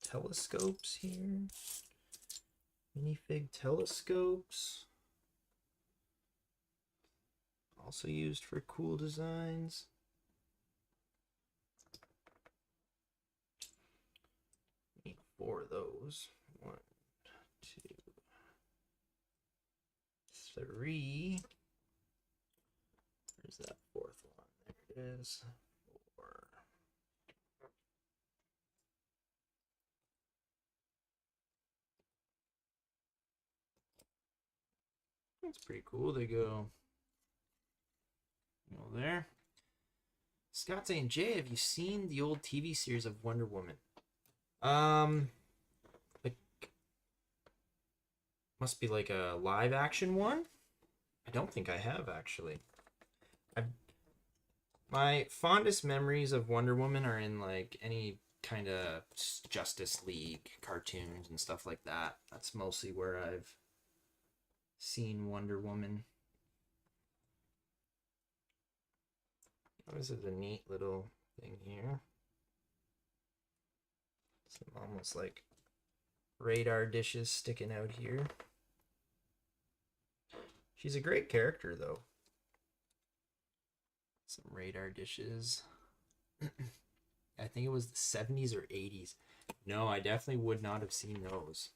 telescopes here. Minifig telescopes. Also used for cool designs. Need 4 of those. 1, 2, 3. Where's that 4th one? There it is. 4. That's pretty cool. They go there. Scott saying, Jay, have you seen the old TV series of Wonder Woman? Like, must be like a live action one. I don't think I have, actually. My fondest memories of Wonder Woman are in like any kind of Justice League cartoons and stuff like that. That's mostly where I've seen Wonder Woman. Oh, this is a neat little thing here. Some almost like radar dishes sticking out here. She's a great character, though. Some radar dishes. I think it was the 70s or 80s. No, I definitely would not have seen those.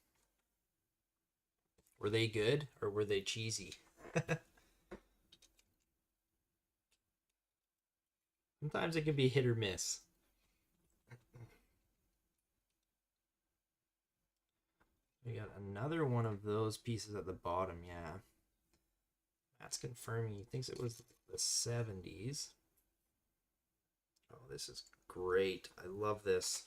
Were they good or were they cheesy? Sometimes it can be hit or miss. We got another one of those pieces at the bottom, yeah. That's confirming he thinks it was the 70s. Oh, this is great. I love this.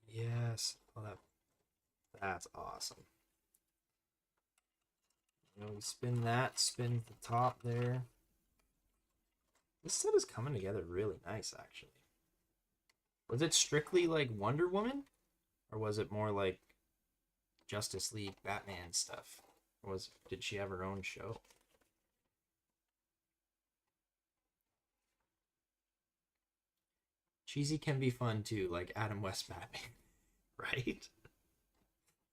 Yes. Oh, that's awesome. We spin that, spin the top there. This set is coming together really nice, actually. Was it strictly like Wonder Woman? Or was it more like Justice League, Batman stuff? Or did she have her own show? Cheesy can be fun too, like Adam West Batman, right?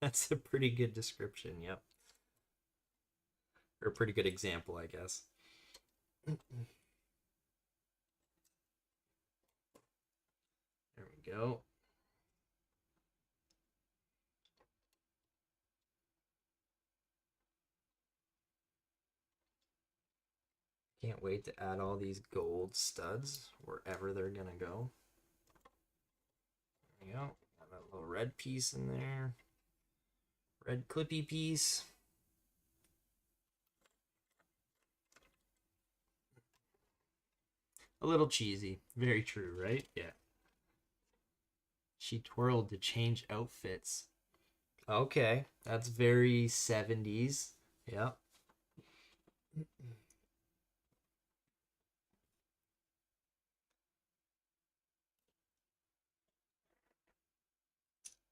That's a pretty good description, yep. Or a pretty good example, I guess. There we go. Can't wait to add all these gold studs wherever they're gonna go. There we go. Got that little red piece in there. Red clippy piece. A little cheesy. Very true, right? Yeah. She twirled to change outfits. Okay, that's very 70s. Yep.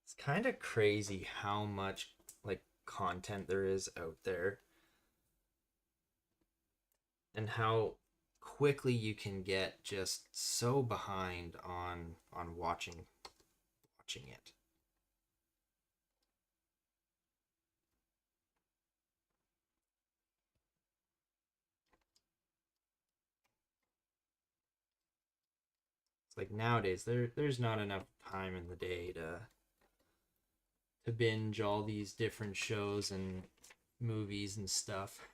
It's kind of crazy how much like content there is out there and how quickly you can get just so behind on watching it. It's like nowadays there's not enough time in the day to binge all these different shows and movies and stuff.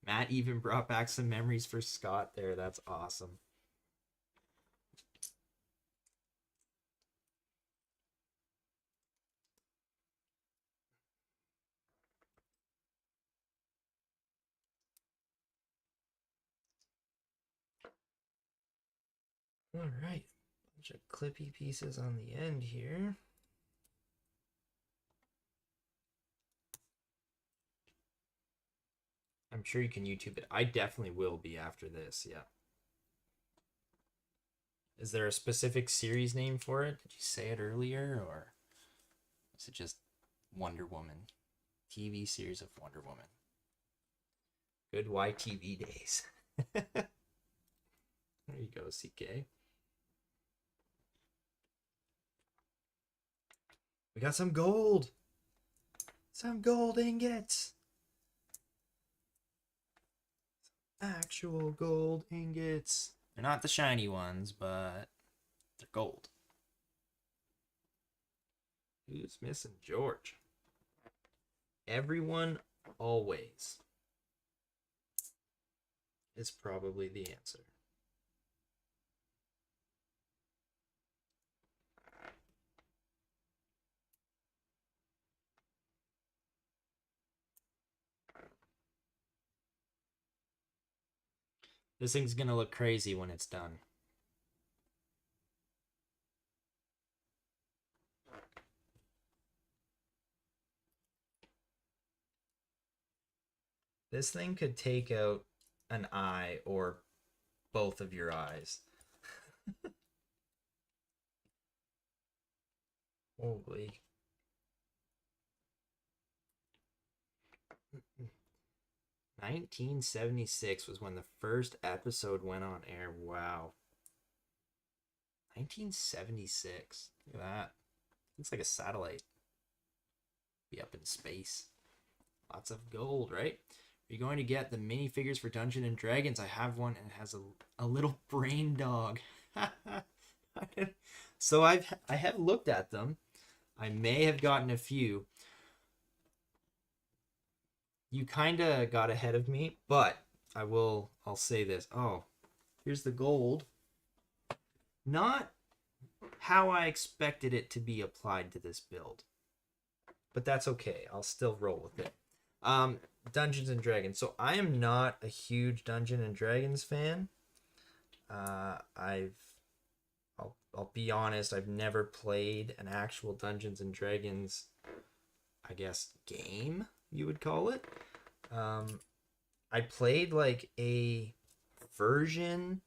Matt even brought back some memories for Scott there. That's awesome. All right, bunch of clippy pieces on the end here. I'm sure you can YouTube it. I definitely will be after this, yeah. Is there a specific series name for it? Did you say it earlier, or is it just Wonder Woman? TV series of Wonder Woman. Good YTV days. There you go, CK. We got some gold. Some gold ingots. Actual gold ingots. They're not the shiny ones, but they're gold. Who's missing George? Everyone always is probably the answer. This thing's gonna look crazy when it's done. This thing could take out an eye or both of your eyes. Holy. 1976 was when the first episode went on air. Wow. 1976. Look at that. Looks like a satellite. Be up in space. Lots of gold, right? Are you going to get the minifigures for Dungeons and Dragons? I have one and it has a little brain dog. So I have looked at them. I may have gotten a few. You kind of got ahead of me, but I'll say this. Oh, here's the gold. Not how I expected it to be applied to this build. But that's okay. I'll still roll with it. Dungeons and Dragons. So I am not a huge Dungeons and Dragons fan. I'll be honest, I've never played an actual Dungeons and Dragons, I guess, game, you would call it. I played like a version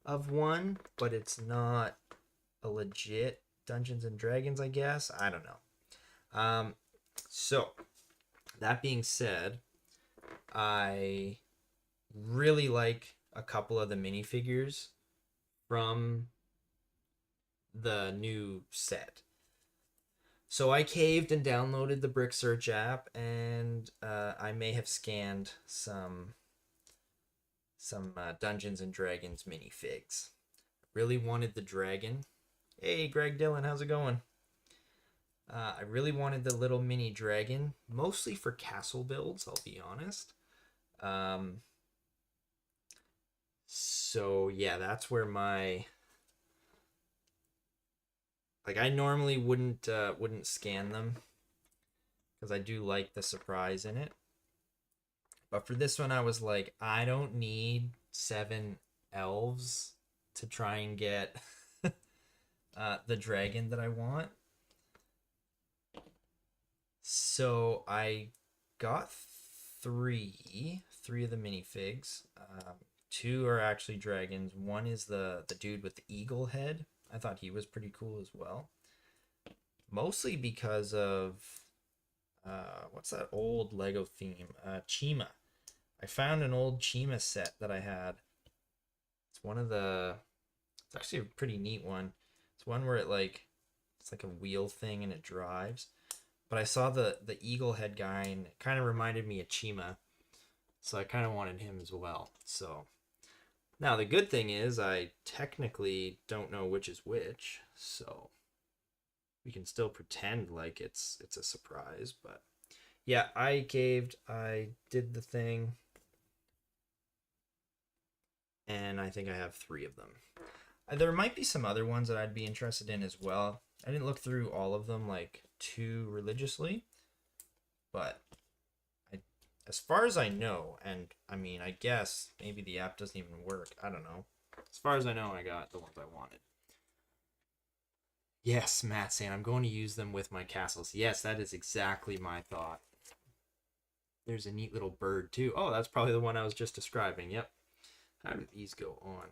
of one, but it's not a legit Dungeons and Dragons, I guess. I don't know. So that being said, I really like a couple of the minifigures from the new set. So I caved and downloaded the Brick Search app, and I may have scanned some Dungeons and Dragons minifigs. Really wanted the dragon. Hey, Greg Dillon, how's it going? I really wanted the little mini dragon, mostly for castle builds, I'll be honest. So yeah, that's where my I normally wouldn't scan them because I do like the surprise in it. But for this one, I was like, I don't need 7 elves to try and get the dragon that I want. So I got three of the minifigs. 2 are actually dragons. 1 is the dude with the eagle head. I thought he was pretty cool as well. Mostly because of what's that old Lego theme? Cheetah. I found an old Cheetah set that I had. It's one of the. It's actually a pretty neat one. It's one where it's like a wheel thing and it drives. But I saw the eagle head guy and it kind of reminded me of Cheetah, so I kind of wanted him as well. So now the good thing is I technically don't know which is which, so we can still pretend like it's a surprise. But yeah, I caved. I did the thing. And I think I have 3 of them. There might be some other ones that I'd be interested in as well. I didn't look through all of them too religiously, but as far as I know, and I mean, I guess maybe the app doesn't even work. I don't know. As far as I know, I got the ones I wanted. Yes, Matt saying I'm going to use them with my castles. Yes, that is exactly my thought. There's a neat little bird too. Oh, that's probably the one I was just describing. Yep. How do these go on?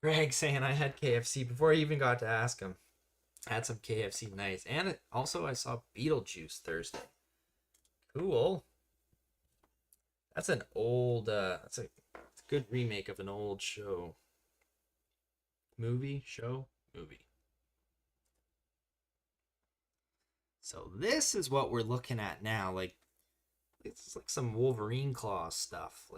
Greg saying I had KFC before I even got to ask him. I had some KFC, nice. And also I saw Beetlejuice Thursday. Cool. That's an old, that's a good remake of an old show. Movie? Show? Movie. So this is what we're looking at now. It's like some Wolverine claw stuff.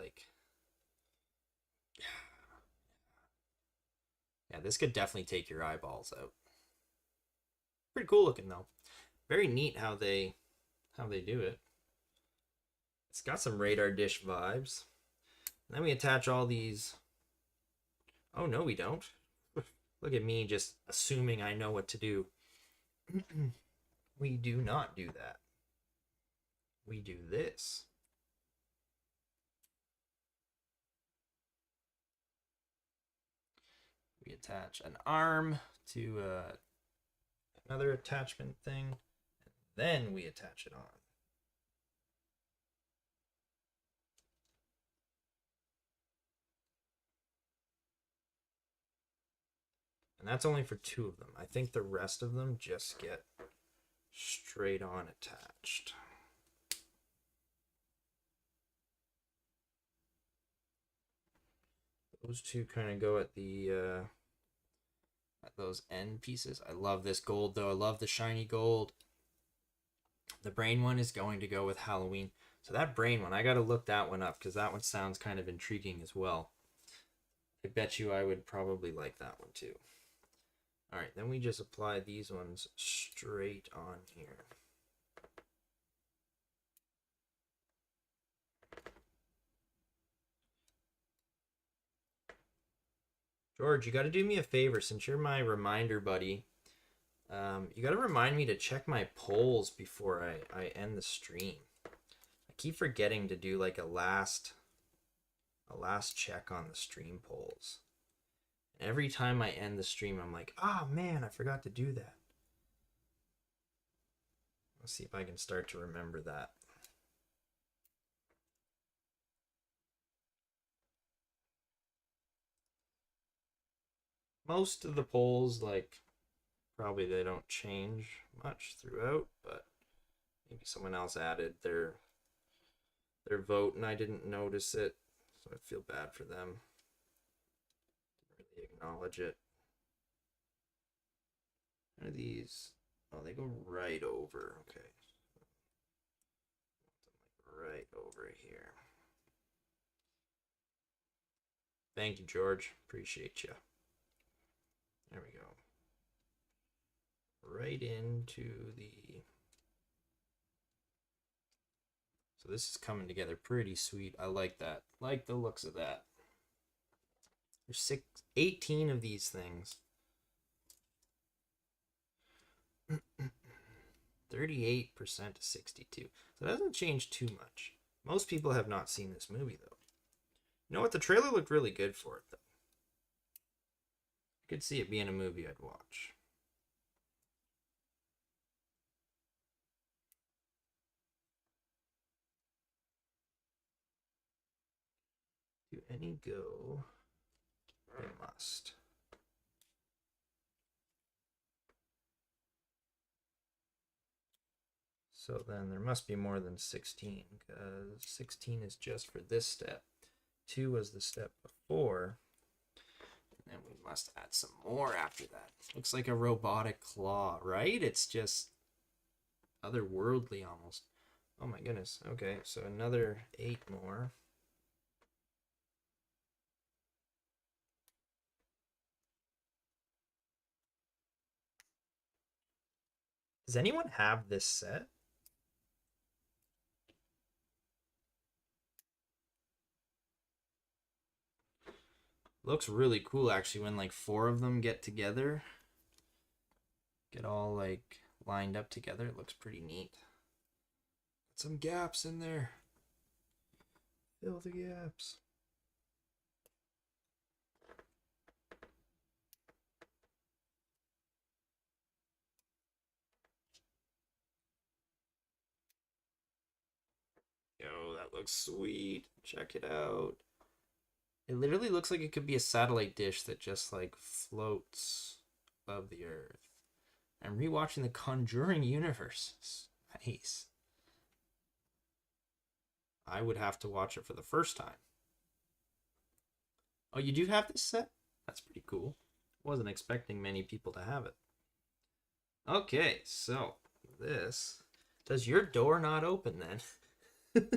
Yeah, this could definitely take your eyeballs out. Pretty cool looking though. Very neat how they do it. It's got some radar dish vibes. And then we attach all these. Oh no, we don't. Look at me just assuming I know what to do. We do not do that. We do this. We attach an arm to another attachment thing, and then we attach it on. And that's only for 2 of them. I think the rest of them just get straight on attached. Those 2 kind of go at the at those end pieces. I love this gold though. I love the shiny gold. The brain one is going to go with Halloween. So that brain one, I got to look that one up because that one sounds kind of intriguing as well. I bet you I would probably like that one too. All right, then we just apply these ones straight on here. George, you got to do me a favor since you're my reminder buddy. You got to remind me to check my polls before I end the stream. I keep forgetting to do a last check on the stream polls. And every time I end the stream, I'm like, oh man, I forgot to do that. Let's see if I can start to remember that. Most of the polls, probably they don't change much throughout, but maybe someone else added their vote and I didn't notice it, so I feel bad for them. acknowledge it. What are these? Oh, they go right over. Okay. Right over here. Thank you, George. Appreciate you. There we go. Right into the... So this is coming together pretty sweet. I like that. Like the looks of that. There's 18 of these things. 38% to 62. So it doesn't change too much. Most people have not seen this movie, though. You know what? The trailer looked really good for it, though. I could see it being a movie I'd watch. Do any go? They must. So then there must be more than 16, because 16 is just for this step. 2 was the step before. And then we must add some more after that. Looks like a robotic claw, right? It's just otherworldly almost. Oh my goodness. Okay, so another 8 more. Does anyone have this set? Looks really cool actually when like 4 of them get together. Get all like lined up together. It looks pretty neat. Got some gaps in there. Fill the gaps. Yo, that looks sweet. Check it out. It literally looks like it could be a satellite dish that just like floats above the earth. I'm rewatching the Conjuring universe. Nice. I would have to watch it for the first time. Oh, you do have this set? That's pretty cool. Wasn't expecting many people to have it. Okay, so this... Does your door not open then?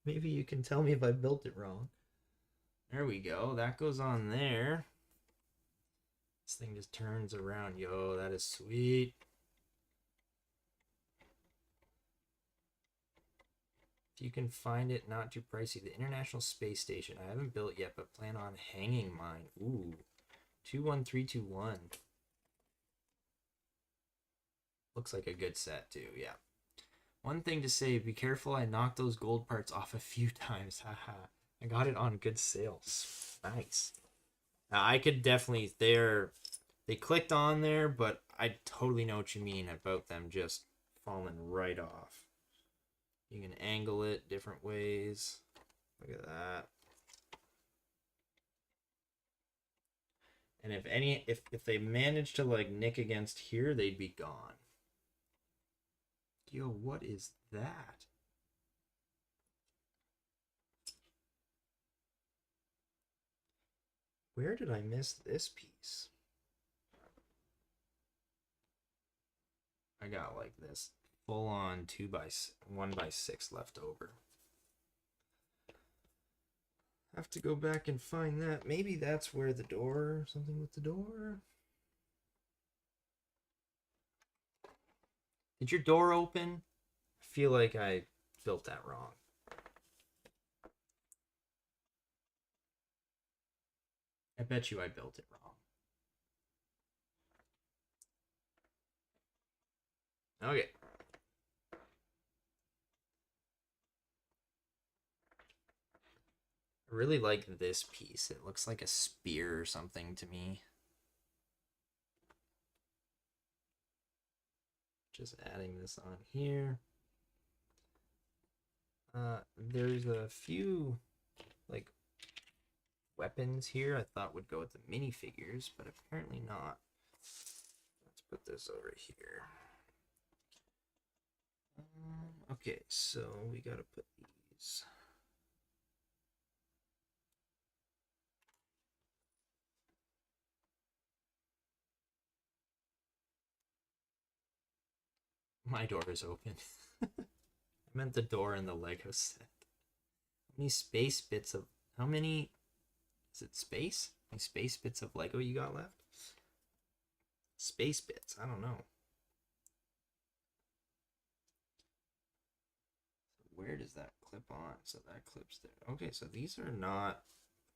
Maybe you can tell me if I built it wrong. There we go. That goes on there. This thing just turns around. Yo, that is sweet. If you can find it, not too pricey. The International Space Station. I haven't built yet, but plan on hanging mine. Ooh. 21321. Looks like a good set, too. Yeah. One thing to say, be careful. I knocked those gold parts off a few times. Haha. I got it on good sales. Nice. Now, I could definitely... They clicked on there, but I totally know what you mean about them just falling right off. You can angle it different ways. Look at that. And if they managed to like nick against here, they'd be gone. Yo, what is that? Where did I miss this piece? I got like this full on 1x6 left over. Have to go back and find that. Maybe that's where the door, something with the door. Did your door open? I feel like I built that wrong. I bet you I built it wrong. Okay. I really like this piece. It looks like a spear or something to me. Just adding this on here. There's a few like weapons here I thought would go with the minifigures, but apparently not. Let's put this over here. Okay, so we gotta put these. My door is open. I meant the door in the Lego set. How many space bits of... How many... Is it space? How many space bits of Lego you got left? Space bits. I don't know. Where does that clip on? So that clips there. Okay, so these are not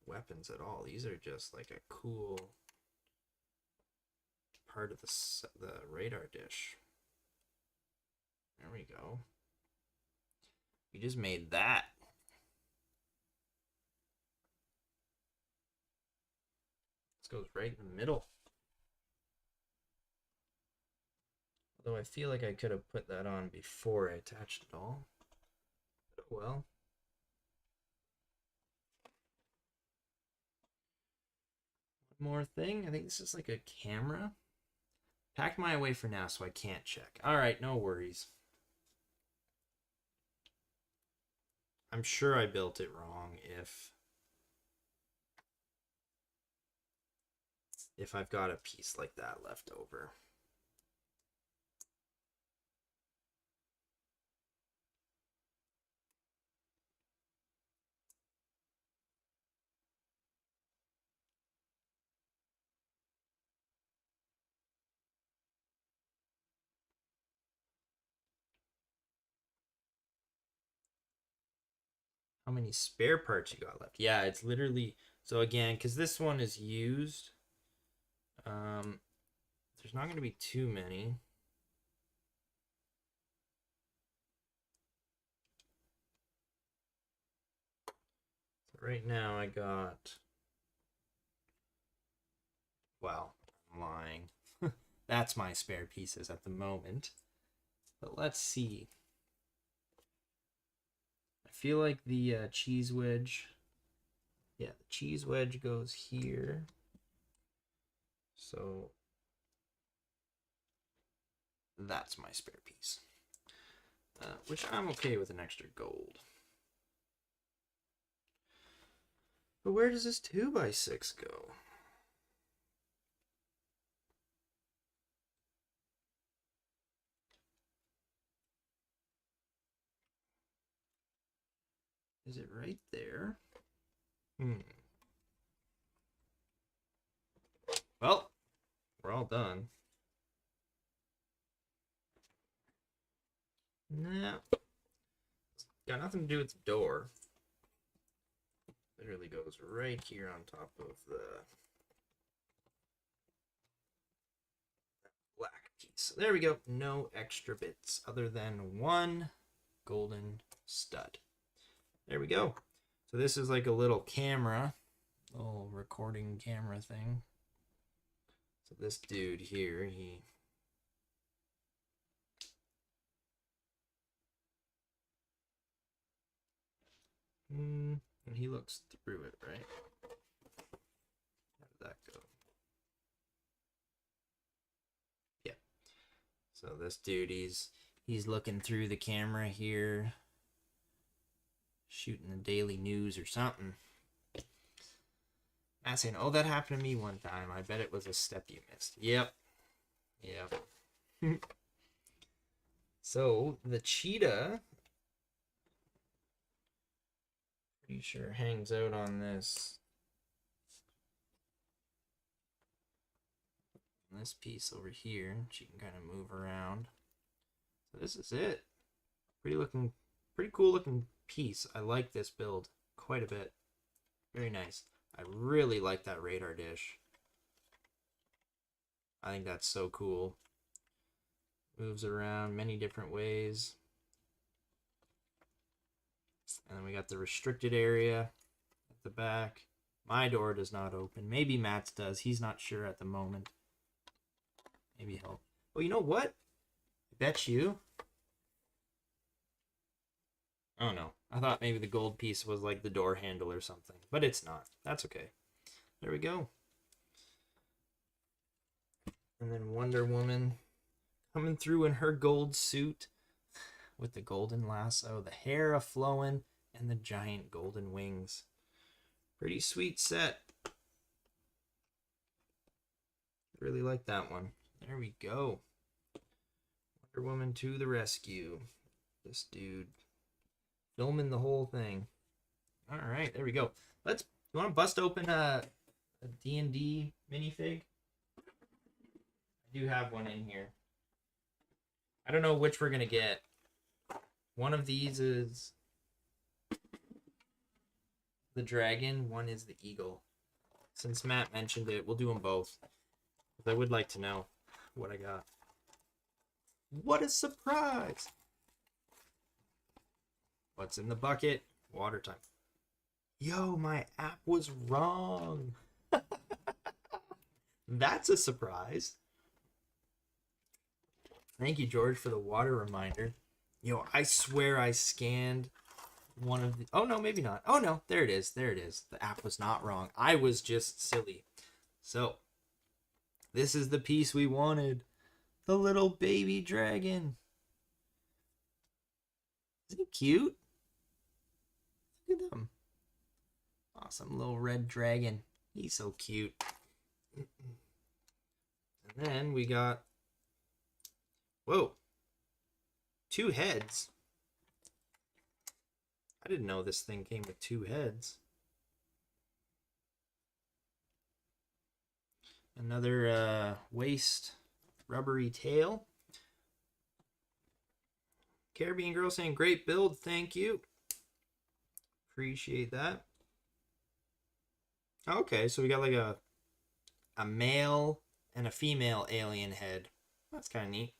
weapons at all. These are just like a cool part of the radar dish. There we go. We just made that. This goes right in the middle. Although I feel like I could have put that on before I attached it all. But oh well. One more thing. I think this is like a camera. Packed mine away for now so I can't check. Alright, no worries. I'm sure I built it wrong if I've got a piece like that left over. How many spare parts you got left? Yeah, it's literally... So again, because this one is used, there's not going to be too many. So right now I got... Well, I'm lying. That's my spare pieces at the moment. But let's see. I feel like the cheese wedge... Yeah, the cheese wedge goes here. So that's my spare piece. Which I'm okay with an extra gold. But where does this 2x6 go? Is it right there? Well, we're all done. Nah. Got nothing to do with the door. Literally goes right here on top of the black piece. There we go. No extra bits other than one golden stud. There we go. So this is like a little camera, little recording camera thing. So this dude here, and he looks through it, right? How did that go? Yeah. So this dude, he's looking through the camera here, shooting the daily news or something. I'm saying, oh, that happened to me one time. I bet it was a step you missed. Yep. So the cheetah, pretty sure hangs out on this piece over here. She can kind of move around. So this is it. Pretty cool looking piece. I like this build quite a bit. Very nice. I really like that radar dish. I think that's so cool. Moves around many different ways. And then we got the restricted area at the back. My door does not open. Maybe Matt's does. He's not sure at the moment. Maybe he'll... Oh, you know what? I bet you... Oh, no. I thought maybe the gold piece was like the door handle or something. But it's not. That's okay. There we go. And then Wonder Woman coming through in her gold suit with the golden lasso, the hair a-flowing, and the giant golden wings. Pretty sweet set. Really like that one. There we go. Wonder Woman to the rescue. This dude filming the whole thing. All right, there we go. You want to bust open a D&D minifig? I do have one in here. I don't know which we're going to get. One of these is the dragon. One is the eagle. Since Matt mentioned it, we'll do them both. I would like to know what I got. What a surprise! What's in the bucket? Water time. Yo, my app was wrong. That's a surprise. Thank you, George, for the water reminder. Yo, I swear I scanned one of the... Oh, no, maybe not. Oh, no, there it is. There it is. The app was not wrong. I was just silly. So, this is the piece we wanted. The little baby dragon. Isn't he cute? Look at them. Awesome little red dragon. He's so cute. And then we got... Whoa. 2 heads. I didn't know this thing came with 2 heads. Another waist rubbery tail. Caribbean girl saying, great build, thank you. Appreciate that. Okay, so we got like a male and a female alien head. That's kind of neat.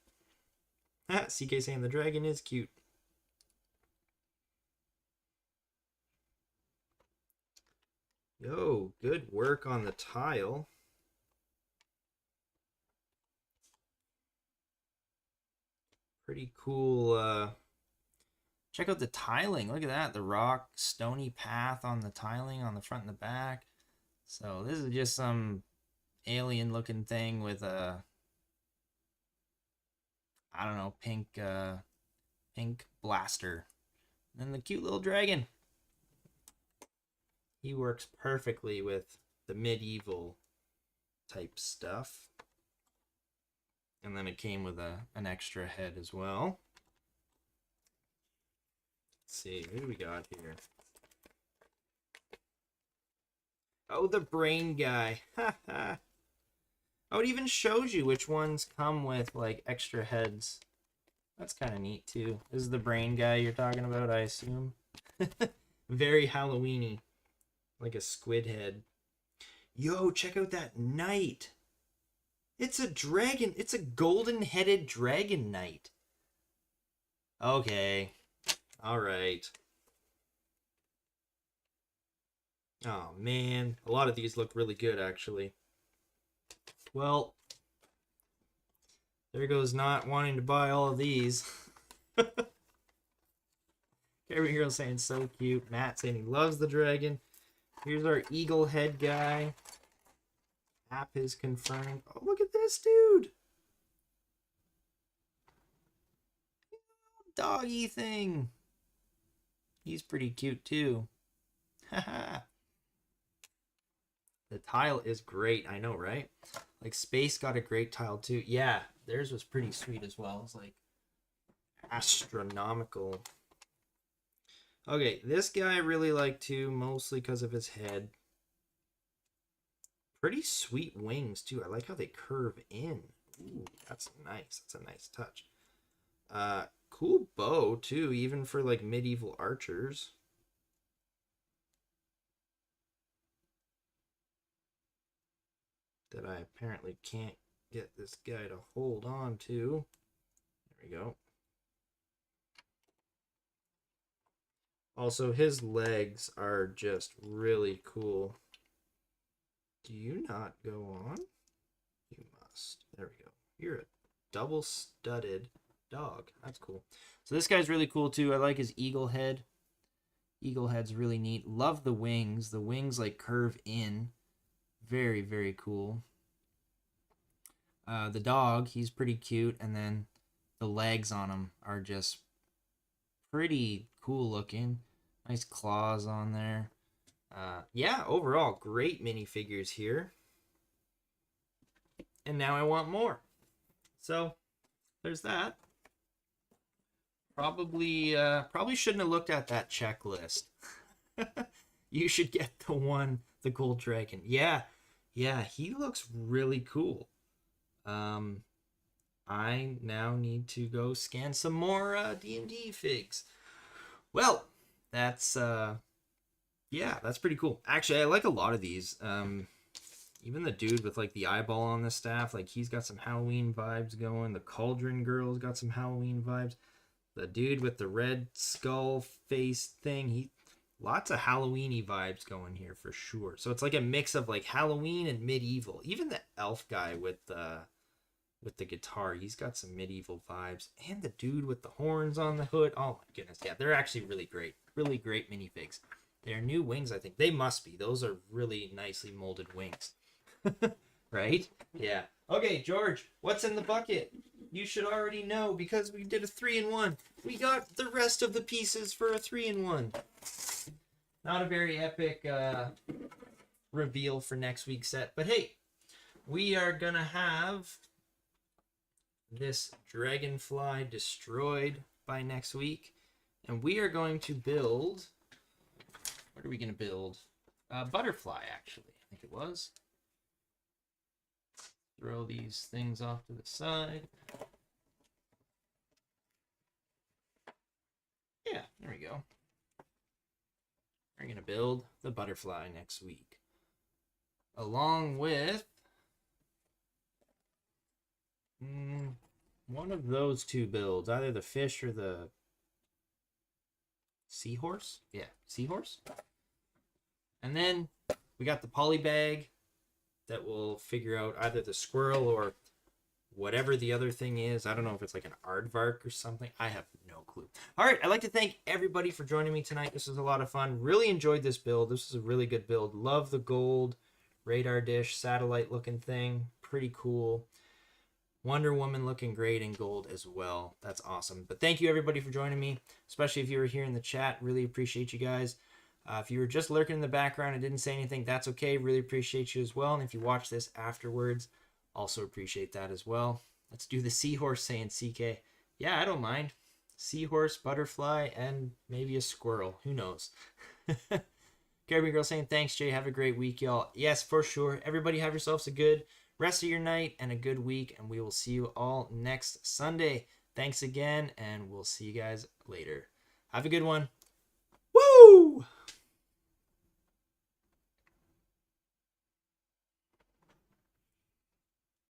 CK saying the dragon is cute. Yo, good work on the tile. Pretty cool. Check out the tiling. Look at that. The rock stony path on the tiling on the front and the back. So this is just some alien looking thing with a, I don't know, pink blaster. And then the cute little dragon. He works perfectly with the medieval type stuff. And then it came with an extra head as well. Let's see, who do we got here? Oh, the brain guy. Oh, it even shows you which ones come with, like, extra heads. That's kind of neat, too. This is the brain guy you're talking about, I assume. Very Halloween-y. Like a squid head. Yo, check out that knight. It's a dragon. It's a golden-headed dragon knight. Okay. All right. Oh, man. A lot of these look really good, actually. Well, there goes not wanting to buy all of these. Carrie Girl saying so cute. Matt saying he loves the dragon. Here's our eagle head guy. App is confirmed. Oh, look at this dude. Doggy thing. He's pretty cute too. Haha. The tile is great. I know, right? Like Space got a great tile too. Yeah, theirs was pretty sweet as well. It's like astronomical. Okay, this guy I really like too, mostly because of his head. Pretty sweet wings too. I like how they curve in. Ooh, that's nice. That's a nice touch. Cool bow too, even for like medieval archers. That I apparently can't get this guy to hold on to. There we go. Also, his legs are just really cool. Do you not go on? You must. There we go. You're a double-studded dog. That's cool. So this guy's really cool, too. I like his eagle head. Eagle head's really neat. Love the wings. The wings, like, curve in. Very, very cool. The dog, he's pretty cute. And then the legs on him are just pretty cool looking. Nice claws on there. Yeah, overall, great minifigures here. And now I want more. So, there's that. Probably shouldn't have looked at that checklist. You should get the gold dragon. Yeah, he looks really cool. I now need to go scan some more D&D figs. Well, that's that's pretty cool. Actually, I like a lot of these. Even the dude with like the eyeball on the staff, like he's got some Halloween vibes going. The Cauldron Girl's got some Halloween vibes. The dude with the red skull face thing, lots of Halloweeny vibes going here for sure. So it's like a mix of like Halloween and medieval. Even the elf guy with the guitar, he's got some medieval vibes. And the dude with the horns on the hood. Oh my goodness, yeah, they're actually really great. Really great minifigs. They're new wings, I think. They must be. Those are really nicely molded wings. Right? Yeah. Okay, George, what's in the bucket? You should already know because we did a 3-in-1. We got the rest of the pieces for a 3-in-1. Not a very epic reveal for next week's set, but hey, we are gonna have this dragonfly destroyed by next week, and we are going to build. What are we gonna build? Butterfly, actually. I think it was. Throw these things off to the side. Yeah, there we go. We're going to build the butterfly next week. Along with one of those two builds. Either the fish or the seahorse. Yeah, seahorse. And then we got the poly bag that will figure out either the squirrel or whatever the other thing is. I don't know if it's like an aardvark or something. I have no clue. All right, I'd like to thank everybody for joining me tonight. This was a lot of fun. Really enjoyed this build. This was a really good build. Love the gold radar dish satellite looking thing. Pretty cool. Wonder Woman looking great in gold as well. That's awesome. But thank you everybody for joining me, especially if you were here in the chat. Really appreciate you guys. If you were just lurking in the background and didn't say anything, that's okay. Really appreciate you as well. And if you watch this afterwards, also appreciate that as well. Let's do the seahorse saying CK. Yeah, I don't mind. Seahorse, butterfly, and maybe a squirrel. Who knows? Caribbean Girl saying, thanks, Jay. Have a great week, y'all. Yes, for sure. Everybody have yourselves a good rest of your night and a good week. And we will see you all next Sunday. Thanks again, and we'll see you guys later. Have a good one. Woo!